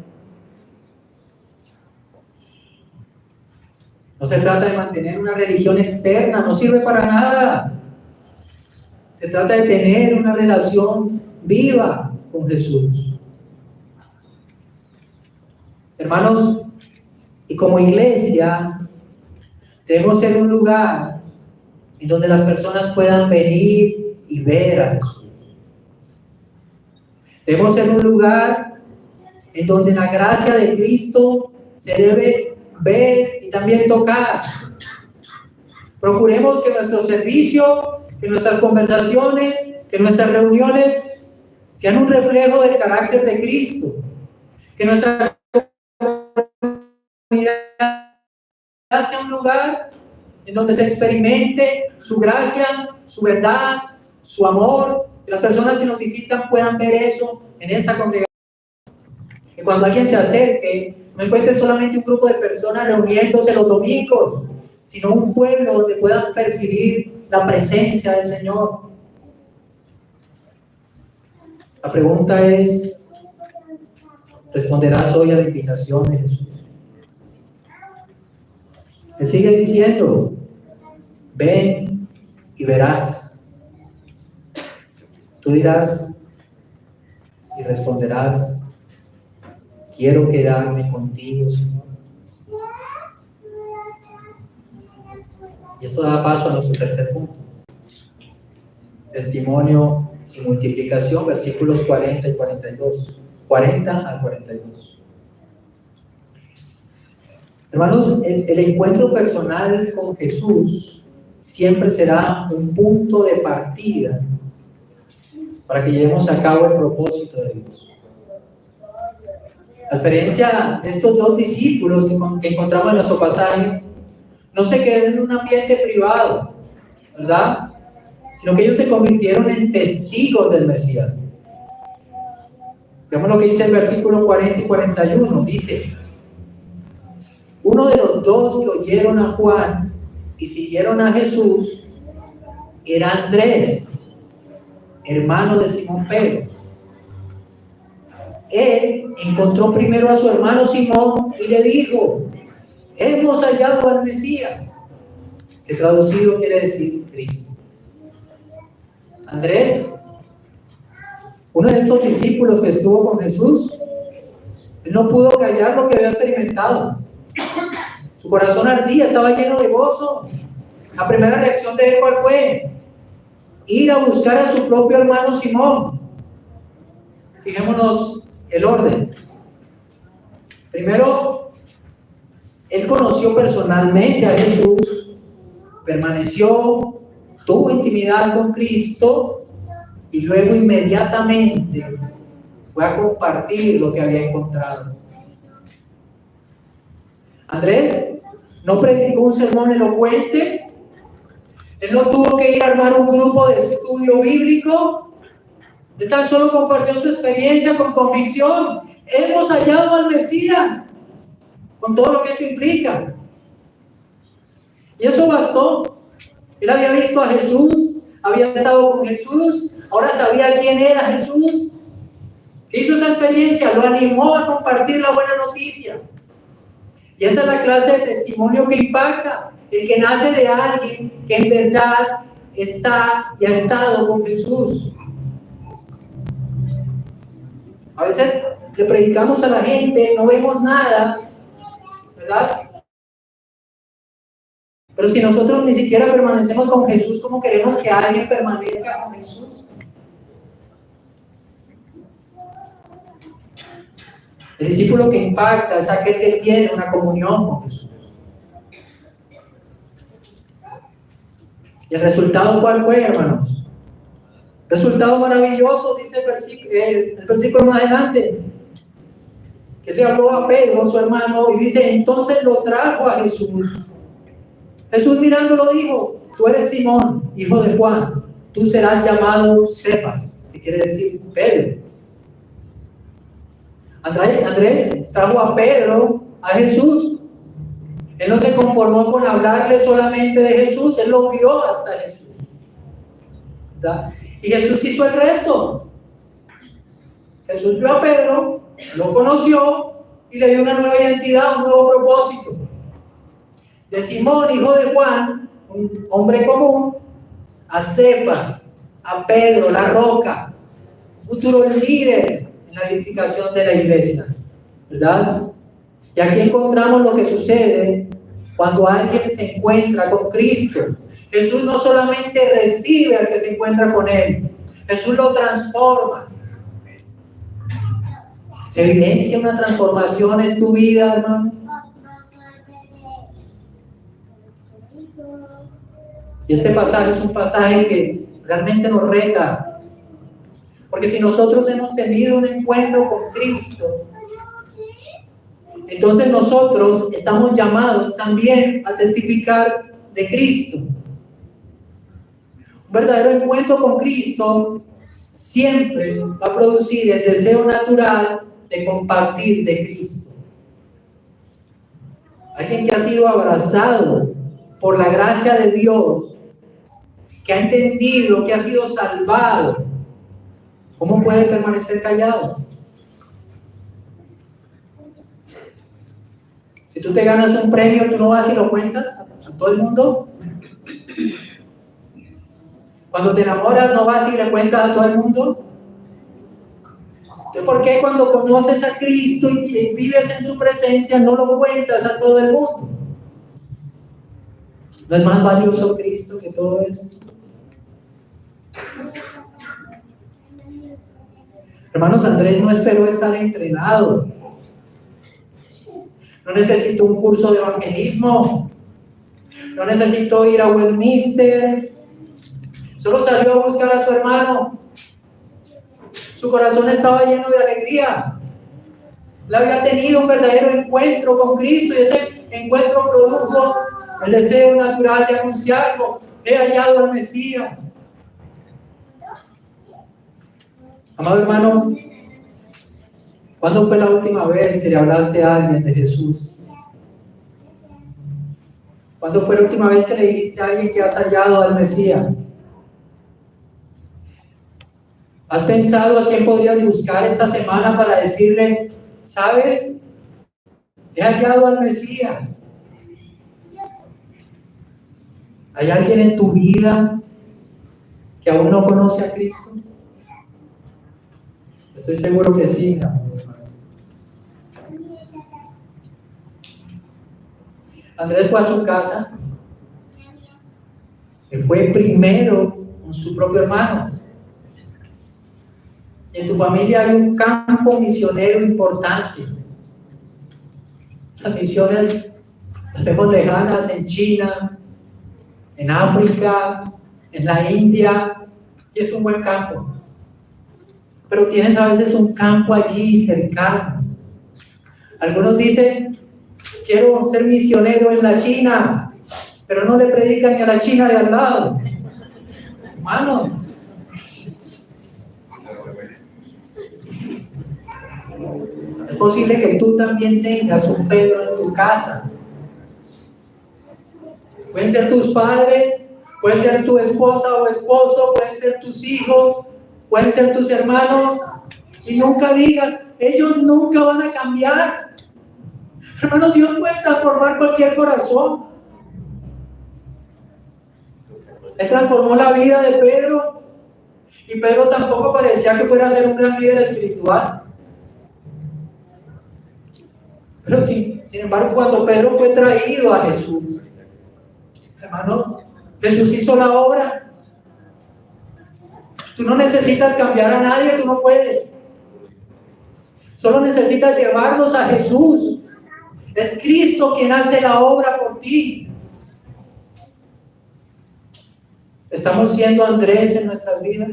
No se trata de mantener una religión externa, no sirve para nada. Se trata de tener una relación viva con Jesús. Hermanos, y como iglesia, debemos ser un lugar en donde las personas puedan venir y ver a Jesús. Debemos ser un lugar en donde la gracia de Cristo se debe ver y también tocar. Procuremos que nuestro servicio, que nuestras conversaciones, que nuestras reuniones sean un reflejo del carácter de Cristo. Que nuestra comunidad sea un lugar en donde se experimente su gracia, su verdad, su amor. Que las personas que nos visitan puedan ver eso en esta congregación. Que cuando alguien se acerque, no encuentre solamente un grupo de personas reuniéndose los domingos, sino un pueblo donde puedan percibir la presencia del Señor. La pregunta es: ¿responderás hoy a la invitación de Jesús? Él sigue diciendo: ven y verás. Tú dirás y responderás: quiero quedarme contigo, Señor. Y esto da paso a nuestro tercer punto: testimonio y multiplicación, versículos 40 y 42. 40 al 42. Hermanos, el encuentro personal con Jesús siempre será un punto de partida para que llevemos a cabo el propósito de Dios. La experiencia de estos dos discípulos que encontramos en nuestro pasaje no se quedó en un ambiente privado, ¿verdad? Sino que ellos se convirtieron en testigos del Mesías. Veamos lo que dice el versículo 40 y 41. Dice: uno de los dos que oyeron a Juan y siguieron a Jesús era Andrés, hermano de Simón Pedro. Él encontró primero a su hermano Simón y le dijo: hemos hallado al Mesías, que traducido quiere decir Cristo. Andrés, uno de estos discípulos que estuvo con Jesús, él no pudo callar lo que había experimentado. Su corazón ardía, estaba lleno de gozo. La primera reacción de él, ¿cuál fue? Ir a buscar a su propio hermano Simón. Fijémonos el orden. Primero, él conoció personalmente a Jesús, permaneció, tuvo intimidad con Cristo y luego inmediatamente fue a compartir lo que había encontrado. Andrés no predicó un sermón elocuente, él no tuvo que ir a armar un grupo de estudio bíblico, él tan solo compartió su experiencia con convicción. Hemos hallado al Mesías, con todo lo que eso implica. Y eso bastó. Él había visto a Jesús, había estado con Jesús, ahora sabía quién era Jesús. Hizo esa experiencia, lo animó a compartir la buena noticia. Y esa es la clase de testimonio que impacta, el que nace de alguien que en verdad está y ha estado con Jesús. A veces le predicamos a la gente, no vemos nada, ¿verdad? Pero si nosotros ni siquiera permanecemos con Jesús, ¿cómo queremos que alguien permanezca con Jesús? El discípulo que impacta es aquel que tiene una comunión con Jesús. ¿Y el resultado cuál fue, hermanos? Resultado maravilloso, dice el versículo más adelante, que le habló a Pedro, su hermano, y dice: entonces lo trajo a Jesús. Jesús mirándolo dijo: tú eres Simón, hijo de Juan, tú serás llamado Cefas, que quiere decir Pedro. Andrés trajo a Pedro a Jesús. Él no se conformó con hablarle solamente de Jesús, él lo vio hasta Jesús, ¿verdad? Y Jesús hizo el resto. Jesús vio a Pedro, lo conoció y le dio una nueva identidad, un nuevo propósito. De Simón, hijo de Juan, un hombre común, a Cefas, a Pedro, la roca, futuro líder en la edificación de la iglesia, ¿verdad? Y aquí encontramos lo que sucede cuando alguien se encuentra con Cristo. Jesús no solamente recibe al que se encuentra con Él, Jesús lo transforma. ¿Se evidencia una transformación en tu vida, hermano? Y este pasaje es un pasaje que realmente nos reta. Porque si nosotros hemos tenido un encuentro con Cristo, entonces nosotros estamos llamados también a testificar de Cristo. Un verdadero encuentro con Cristo siempre va a producir el deseo natural de compartir de Cristo. Alguien que ha sido abrazado por la gracia de Dios, que ha entendido, que ha sido salvado, ¿cómo puede permanecer callado? Si tú te ganas un premio, ¿tú no vas y lo cuentas a todo el mundo? Cuando te enamoras, ¿no vas y le cuentas a todo el mundo? Entonces, ¿por qué cuando conoces a Cristo y vives en su presencia, no lo cuentas a todo el mundo? ¿No es más valioso Cristo que todo esto? Hermanos, Andrés no esperó estar entrenado. No necesitó un curso de evangelismo. No necesitó ir a Westminster. Solo salió a buscar a su hermano. Su corazón estaba lleno de alegría. Él había tenido un verdadero encuentro con Cristo y ese encuentro produjo el deseo natural de anunciarlo. He hallado al Mesías. Amado hermano, ¿cuándo fue la última vez que le hablaste a alguien de Jesús? ¿Cuándo fue la última vez que le dijiste a alguien que has hallado al Mesías? ¿Has pensado a quién podrías buscar esta semana para decirle, sabes, he hallado al Mesías? ¿Hay alguien en tu vida que aún no conoce a Cristo? Estoy seguro que sí, amor hermano. Andrés fue a su casa. Él fue primero con su propio hermano. Y en tu familia hay un campo misionero importante. Las misiones las vemos lejanas en China, en África, en la India, y es un buen campo. Pero tienes a veces un campo allí cercano. Algunos dicen, quiero ser misionero en la China, pero no le predican ni a la China de al lado. Hermano, es posible que tú también tengas un Pedro en tu casa. Pueden ser tus padres, pueden ser tu esposa o esposo, pueden ser tus hijos, pueden ser tus hermanos, y nunca digan, ellos nunca van a cambiar. Hermanos, Dios puede transformar cualquier corazón. Él transformó la vida de Pedro, y Pedro tampoco parecía que fuera a ser un gran líder espiritual. Pero sí, sin embargo, cuando Pedro fue traído a Jesús, hermano, Jesús hizo la obra. Tú no necesitas cambiar a nadie, tú no puedes. Solo necesitas llevarlos a Jesús. Es Cristo quien hace la obra por ti. ¿Estamos siendo Andrés en nuestras vidas?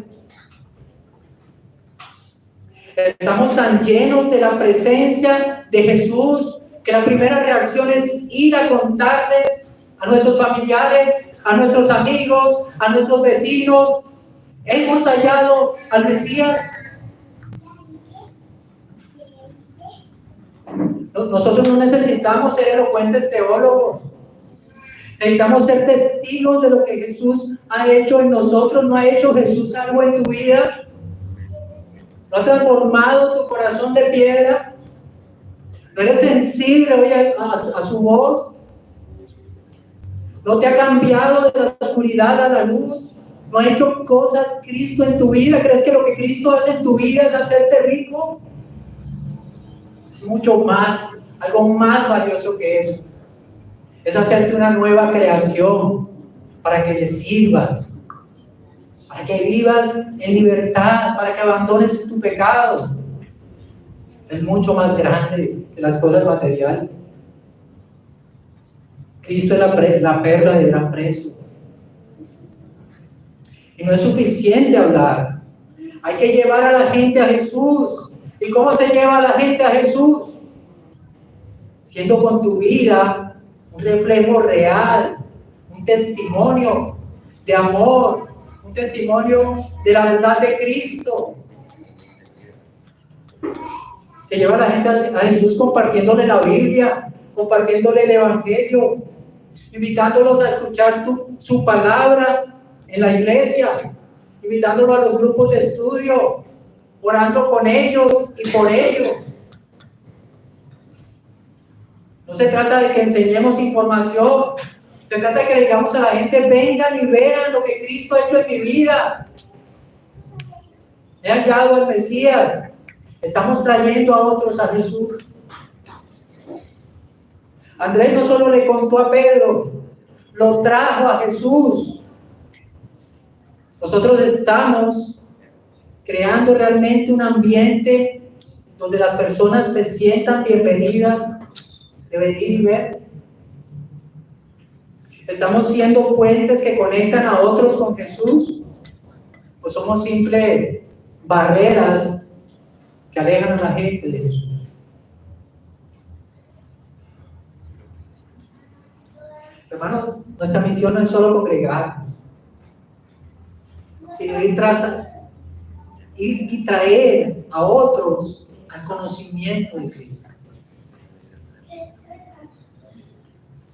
Estamos tan llenos de la presencia de Jesús que la primera reacción es ir a contarles a nuestros familiares, a nuestros amigos, a nuestros vecinos, hemos hallado al Mesías. Nosotros no necesitamos ser elocuentes teólogos. Necesitamos ser testigos de lo que Jesús ha hecho en nosotros. ¿No ha hecho Jesús algo en tu vida? ¿No ha transformado tu corazón de piedra? ¿No eres sensible hoy a su voz? ¿No te ha cambiado de la oscuridad a la luz? ¿No ha hecho cosas Cristo en tu vida? ¿Crees que lo que Cristo hace en tu vida es hacerte rico? Es mucho más, algo más valioso que eso. Es hacerte una nueva creación para que le sirvas, para que vivas en libertad, para que abandones tu pecado. Es mucho más grande que las cosas materiales. Cristo es la perla de gran precio. Y no es suficiente hablar. Hay que llevar a la gente a Jesús. ¿Y cómo se lleva a la gente a Jesús? Siendo con tu vida un reflejo real, un testimonio de amor, un testimonio de la verdad de Cristo. Se lleva a la gente a Jesús compartiéndole la Biblia, compartiéndole el Evangelio, invitándolos a escuchar su palabra en la iglesia, invitándolos a los grupos de estudio, orando con ellos y por ellos. No se trata de que enseñemos información, se trata de que le digamos a la gente, vengan y vean lo que Cristo ha hecho en mi vida. He hallado al Mesías. Estamos trayendo a otros a Jesús. Andrés no solo le contó a Pedro, lo trajo a Jesús. Nosotros estamos creando realmente un ambiente donde las personas se sientan bienvenidas de venir y ver. ¿Estamos siendo puentes que conectan a otros con Jesús? ¿O somos simples barreras que alejan a la gente de Jesús? Hermanos, nuestra misión no es solo congregarnos, sino ir y traer a otros al conocimiento de Cristo.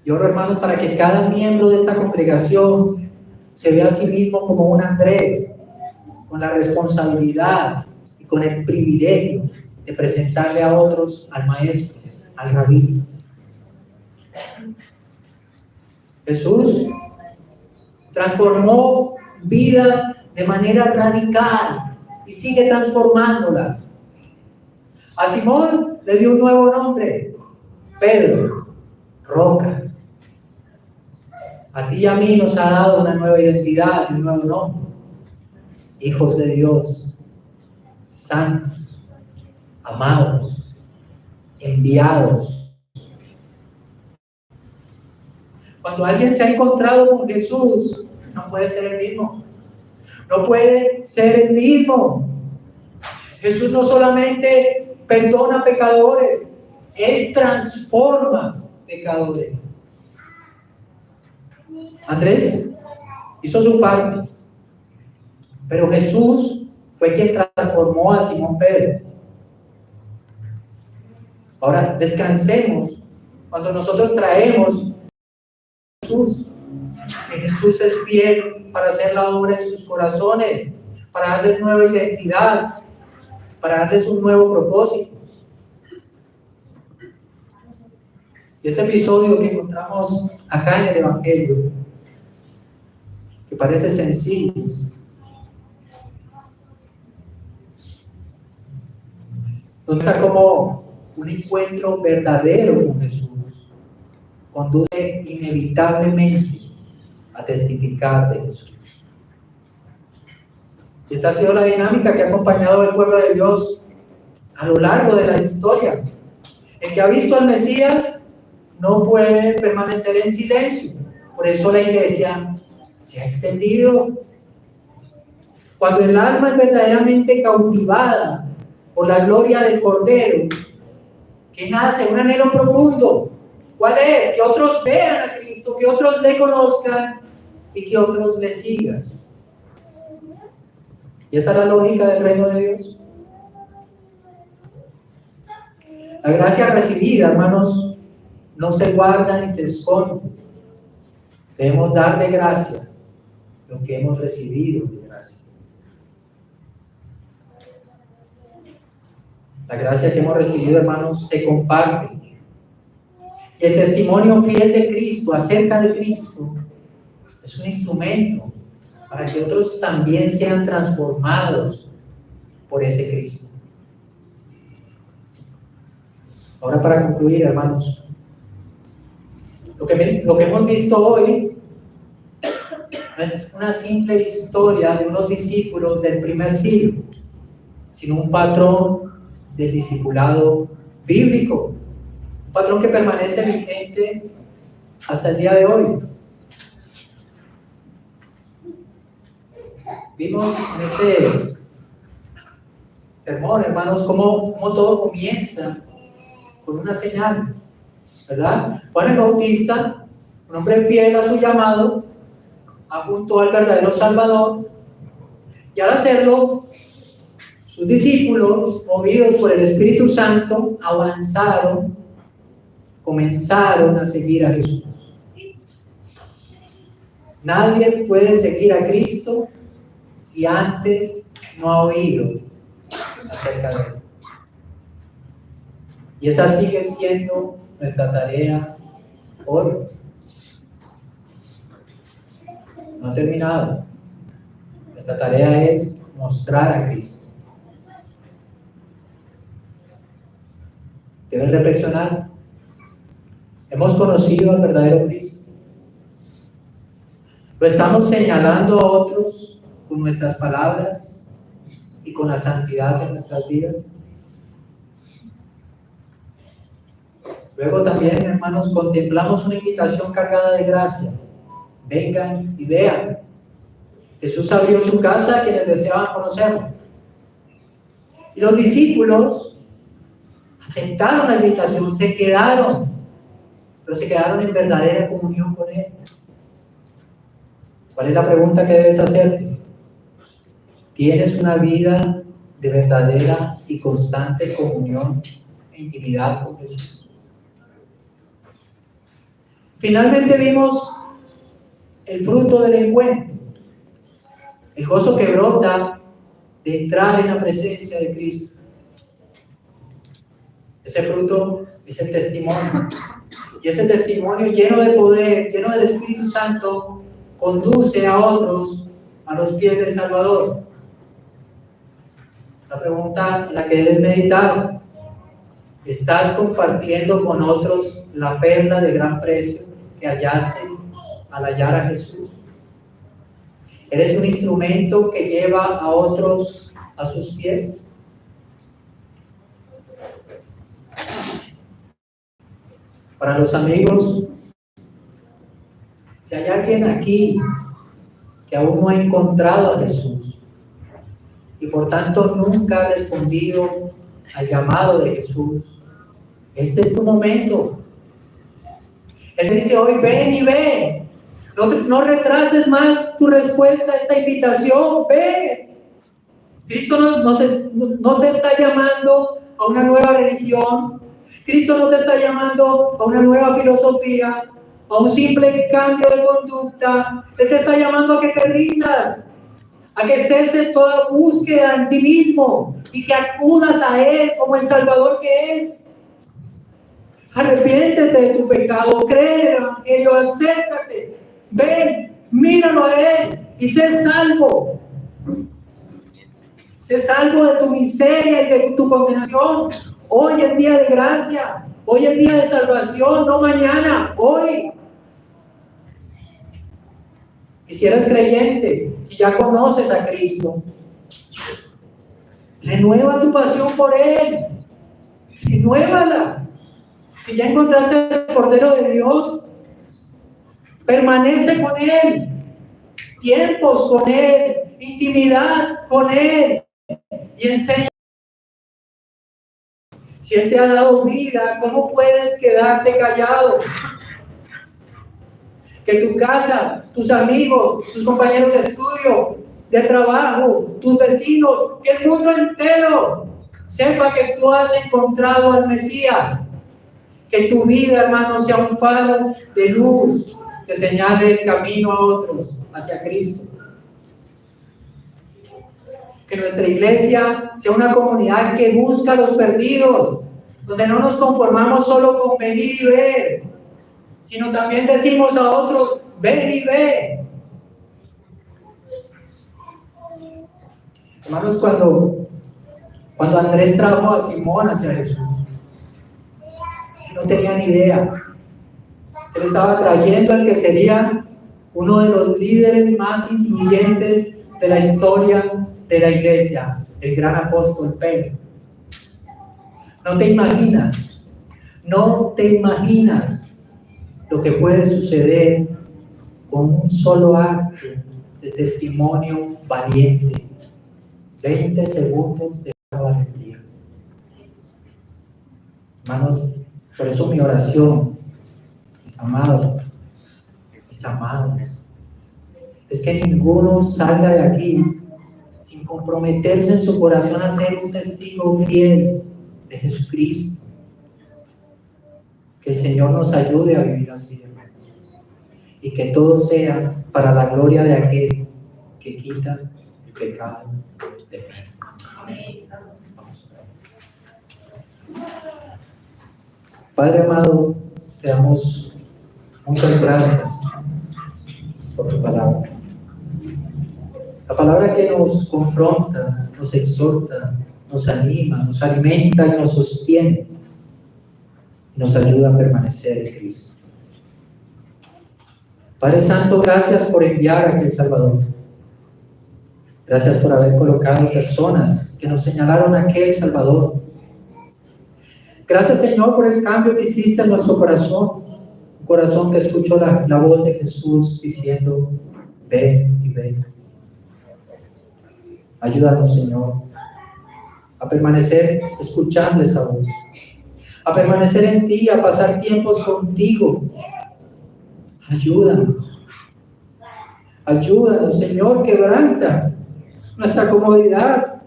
Y oro, hermanos, para que cada miembro de esta congregación se vea a sí mismo como un Andrés, con la responsabilidad y con el privilegio de presentarle a otros al Maestro, al Rabí. Jesús transformó vida de manera radical y sigue transformándola. A Simón le dio un nuevo nombre, Pedro, roca. A ti y a mí nos ha dado una nueva identidad y un nuevo nombre. Hijos de Dios, santos, amados, enviados. Cuando alguien se ha encontrado con Jesús, no puede ser el mismo. No puede ser el mismo. Jesús no solamente perdona pecadores, Él transforma pecadores. Andrés hizo su parte, pero Jesús fue quien transformó a Simón Pedro. Ahora descansemos cuando nosotros traemos a Jesús, que Jesús es fiel para hacer la obra en sus corazones, para darles nueva identidad, para darles un nuevo propósito. Y este episodio que encontramos acá en el Evangelio, que parece sencillo, nos muestra como un encuentro verdadero con Jesús conduce inevitablemente a testificar de Jesús. Y esta ha sido la dinámica que ha acompañado al pueblo de Dios a lo largo de la historia. El que ha visto al Mesías no puede permanecer en silencio. Por eso la iglesia se ha extendido. Cuando el alma es verdaderamente cautivada por la gloria del Cordero, que nace un anhelo profundo. ¿Cuál es? Que otros vean a Cristo, que otros le conozcan y que otros le sigan. ¿Y esta es la lógica del reino de Dios? La gracia recibida, hermanos, no se guarda ni se esconde. Debemos dar de gracia lo que hemos recibido de gracia. La gracia que hemos recibido, hermanos, se comparte. Y el testimonio fiel de Cristo acerca de Cristo es un instrumento para que otros también sean transformados por ese Cristo. Ahora, para concluir, hermanos, lo que hemos visto hoy no es una simple historia de unos discípulos del primer siglo, sino un patrón del discipulado bíblico, un patrón que permanece vigente hasta el día de hoy. Vimos en este sermón, hermanos, cómo todo comienza con una señal, ¿verdad? Juan el Bautista, un hombre fiel a su llamado, apuntó al verdadero Salvador, y al hacerlo, sus discípulos, movidos por el Espíritu Santo, comenzaron a seguir a Jesús. Nadie puede seguir a Cristo si antes no ha oído acerca de Él. Y esa sigue siendo nuestra tarea hoy. No ha terminado. Nuestra tarea es mostrar a Cristo. Debes reflexionar. ¿Hemos conocido al verdadero Cristo? ¿Lo estamos señalando a otros con nuestras palabras y con la santidad de nuestras vidas? Luego también, hermanos, contemplamos una invitación cargada de gracia. vengan y vean. Jesús abrió su casa a quienes deseaban conocerlo. Y los discípulos aceptaron la invitación, se quedaron, pero se quedaron en verdadera comunión con Él. ¿Cuál es la pregunta que debes hacerte? ¿Tienes una vida de verdadera y constante comunión e intimidad con Jesús? Finalmente vimos el fruto del encuentro, el gozo que brota de entrar en la presencia de Cristo. Ese fruto es el testimonio. Y ese testimonio lleno de poder, lleno del Espíritu Santo, conduce a otros a los pies del Salvador. La pregunta en la que debes meditar: ¿estás compartiendo con otros la perla de gran precio que hallaste al hallar a Jesús? ¿Eres un instrumento que lleva a otros a sus pies? Para los amigos, si hay alguien aquí que aún no ha encontrado a Jesús y por tanto nunca ha respondido al llamado de Jesús, este es tu momento. Él dice hoy: ven y ve. No retrases más tu respuesta a esta invitación. Ve. Cristo no te está llamando a una nueva religión. Cristo no te está llamando a una nueva filosofía, a un simple cambio de conducta. Él te está llamando a que te rindas, a que ceses toda búsqueda en ti mismo y que acudas a Él como el Salvador que es. Arrepiéntete de tu pecado, cree en el Evangelio, acércate, ven, míralo a Él y sé salvo. Sé salvo de tu miseria y de tu condenación. Hoy es día de gracia, hoy es día de salvación, no mañana, hoy. Y si eres creyente, si ya conoces a Cristo, renueva tu pasión por Él, renuévala. Si ya encontraste al Cordero de Dios, permanece con Él, tiempos con Él, intimidad con Él, y enseña. Si Él te ha dado vida, ¿cómo puedes quedarte callado? Que tu casa, tus amigos, tus compañeros de estudio, de trabajo, tus vecinos, que el mundo entero sepa que tú has encontrado al Mesías. Que tu vida, hermano, sea un faro de luz que señale el camino a otros hacia Cristo. Que nuestra iglesia sea una comunidad que busca a los perdidos, donde no nos conformamos solo con venir y ver, sino también decimos a otros: ven y ve. Hermanos, cuando Andrés trajo a Simón hacia Jesús, no tenía ni idea. Él estaba trayendo al que sería uno de los líderes más influyentes de la historia de la iglesia, el gran apóstol Pedro. No te imaginas lo que puede suceder con un solo acto de testimonio valiente. 20 segundos de valentía. Hermanos, por eso mi oración, mis amados, es que ninguno salga de aquí sin comprometerse en su corazón a ser un testigo fiel de Jesucristo. Que el Señor nos ayude a vivir así, hermanos, y que todo sea para la gloria de aquel que quita el pecado del mundo. Amén. Vamos a orar. Padre amado, te damos muchas gracias por tu palabra. La palabra que nos confronta, nos exhorta, nos anima, nos alimenta y nos sostiene. Y nos ayuda a permanecer en Cristo. Padre Santo, gracias por enviar a aquel Salvador. Gracias por haber colocado personas que nos señalaron a aquel Salvador. Gracias, Señor, por el cambio que hiciste en nuestro corazón. Un corazón que escuchó la voz de Jesús diciendo, ven y ven. Ayúdanos, Señor, a permanecer escuchando esa voz, a permanecer en ti, a pasar tiempos contigo. Ayúdanos. Ayúdanos, Señor, quebranta nuestra comodidad.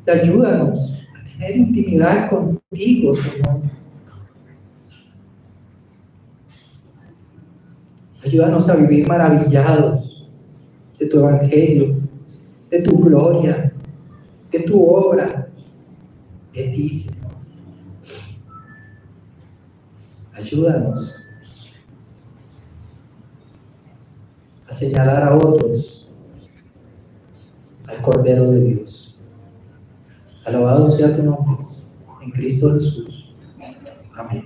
Y ayúdanos a tener intimidad contigo, Señor. Ayúdanos a vivir maravillados de tu evangelio, de tu gloria, de tu obra, de ti, Señor. Ayúdanos a señalar a otros al Cordero de Dios. Alabado sea tu nombre, en Cristo Jesús. Amén.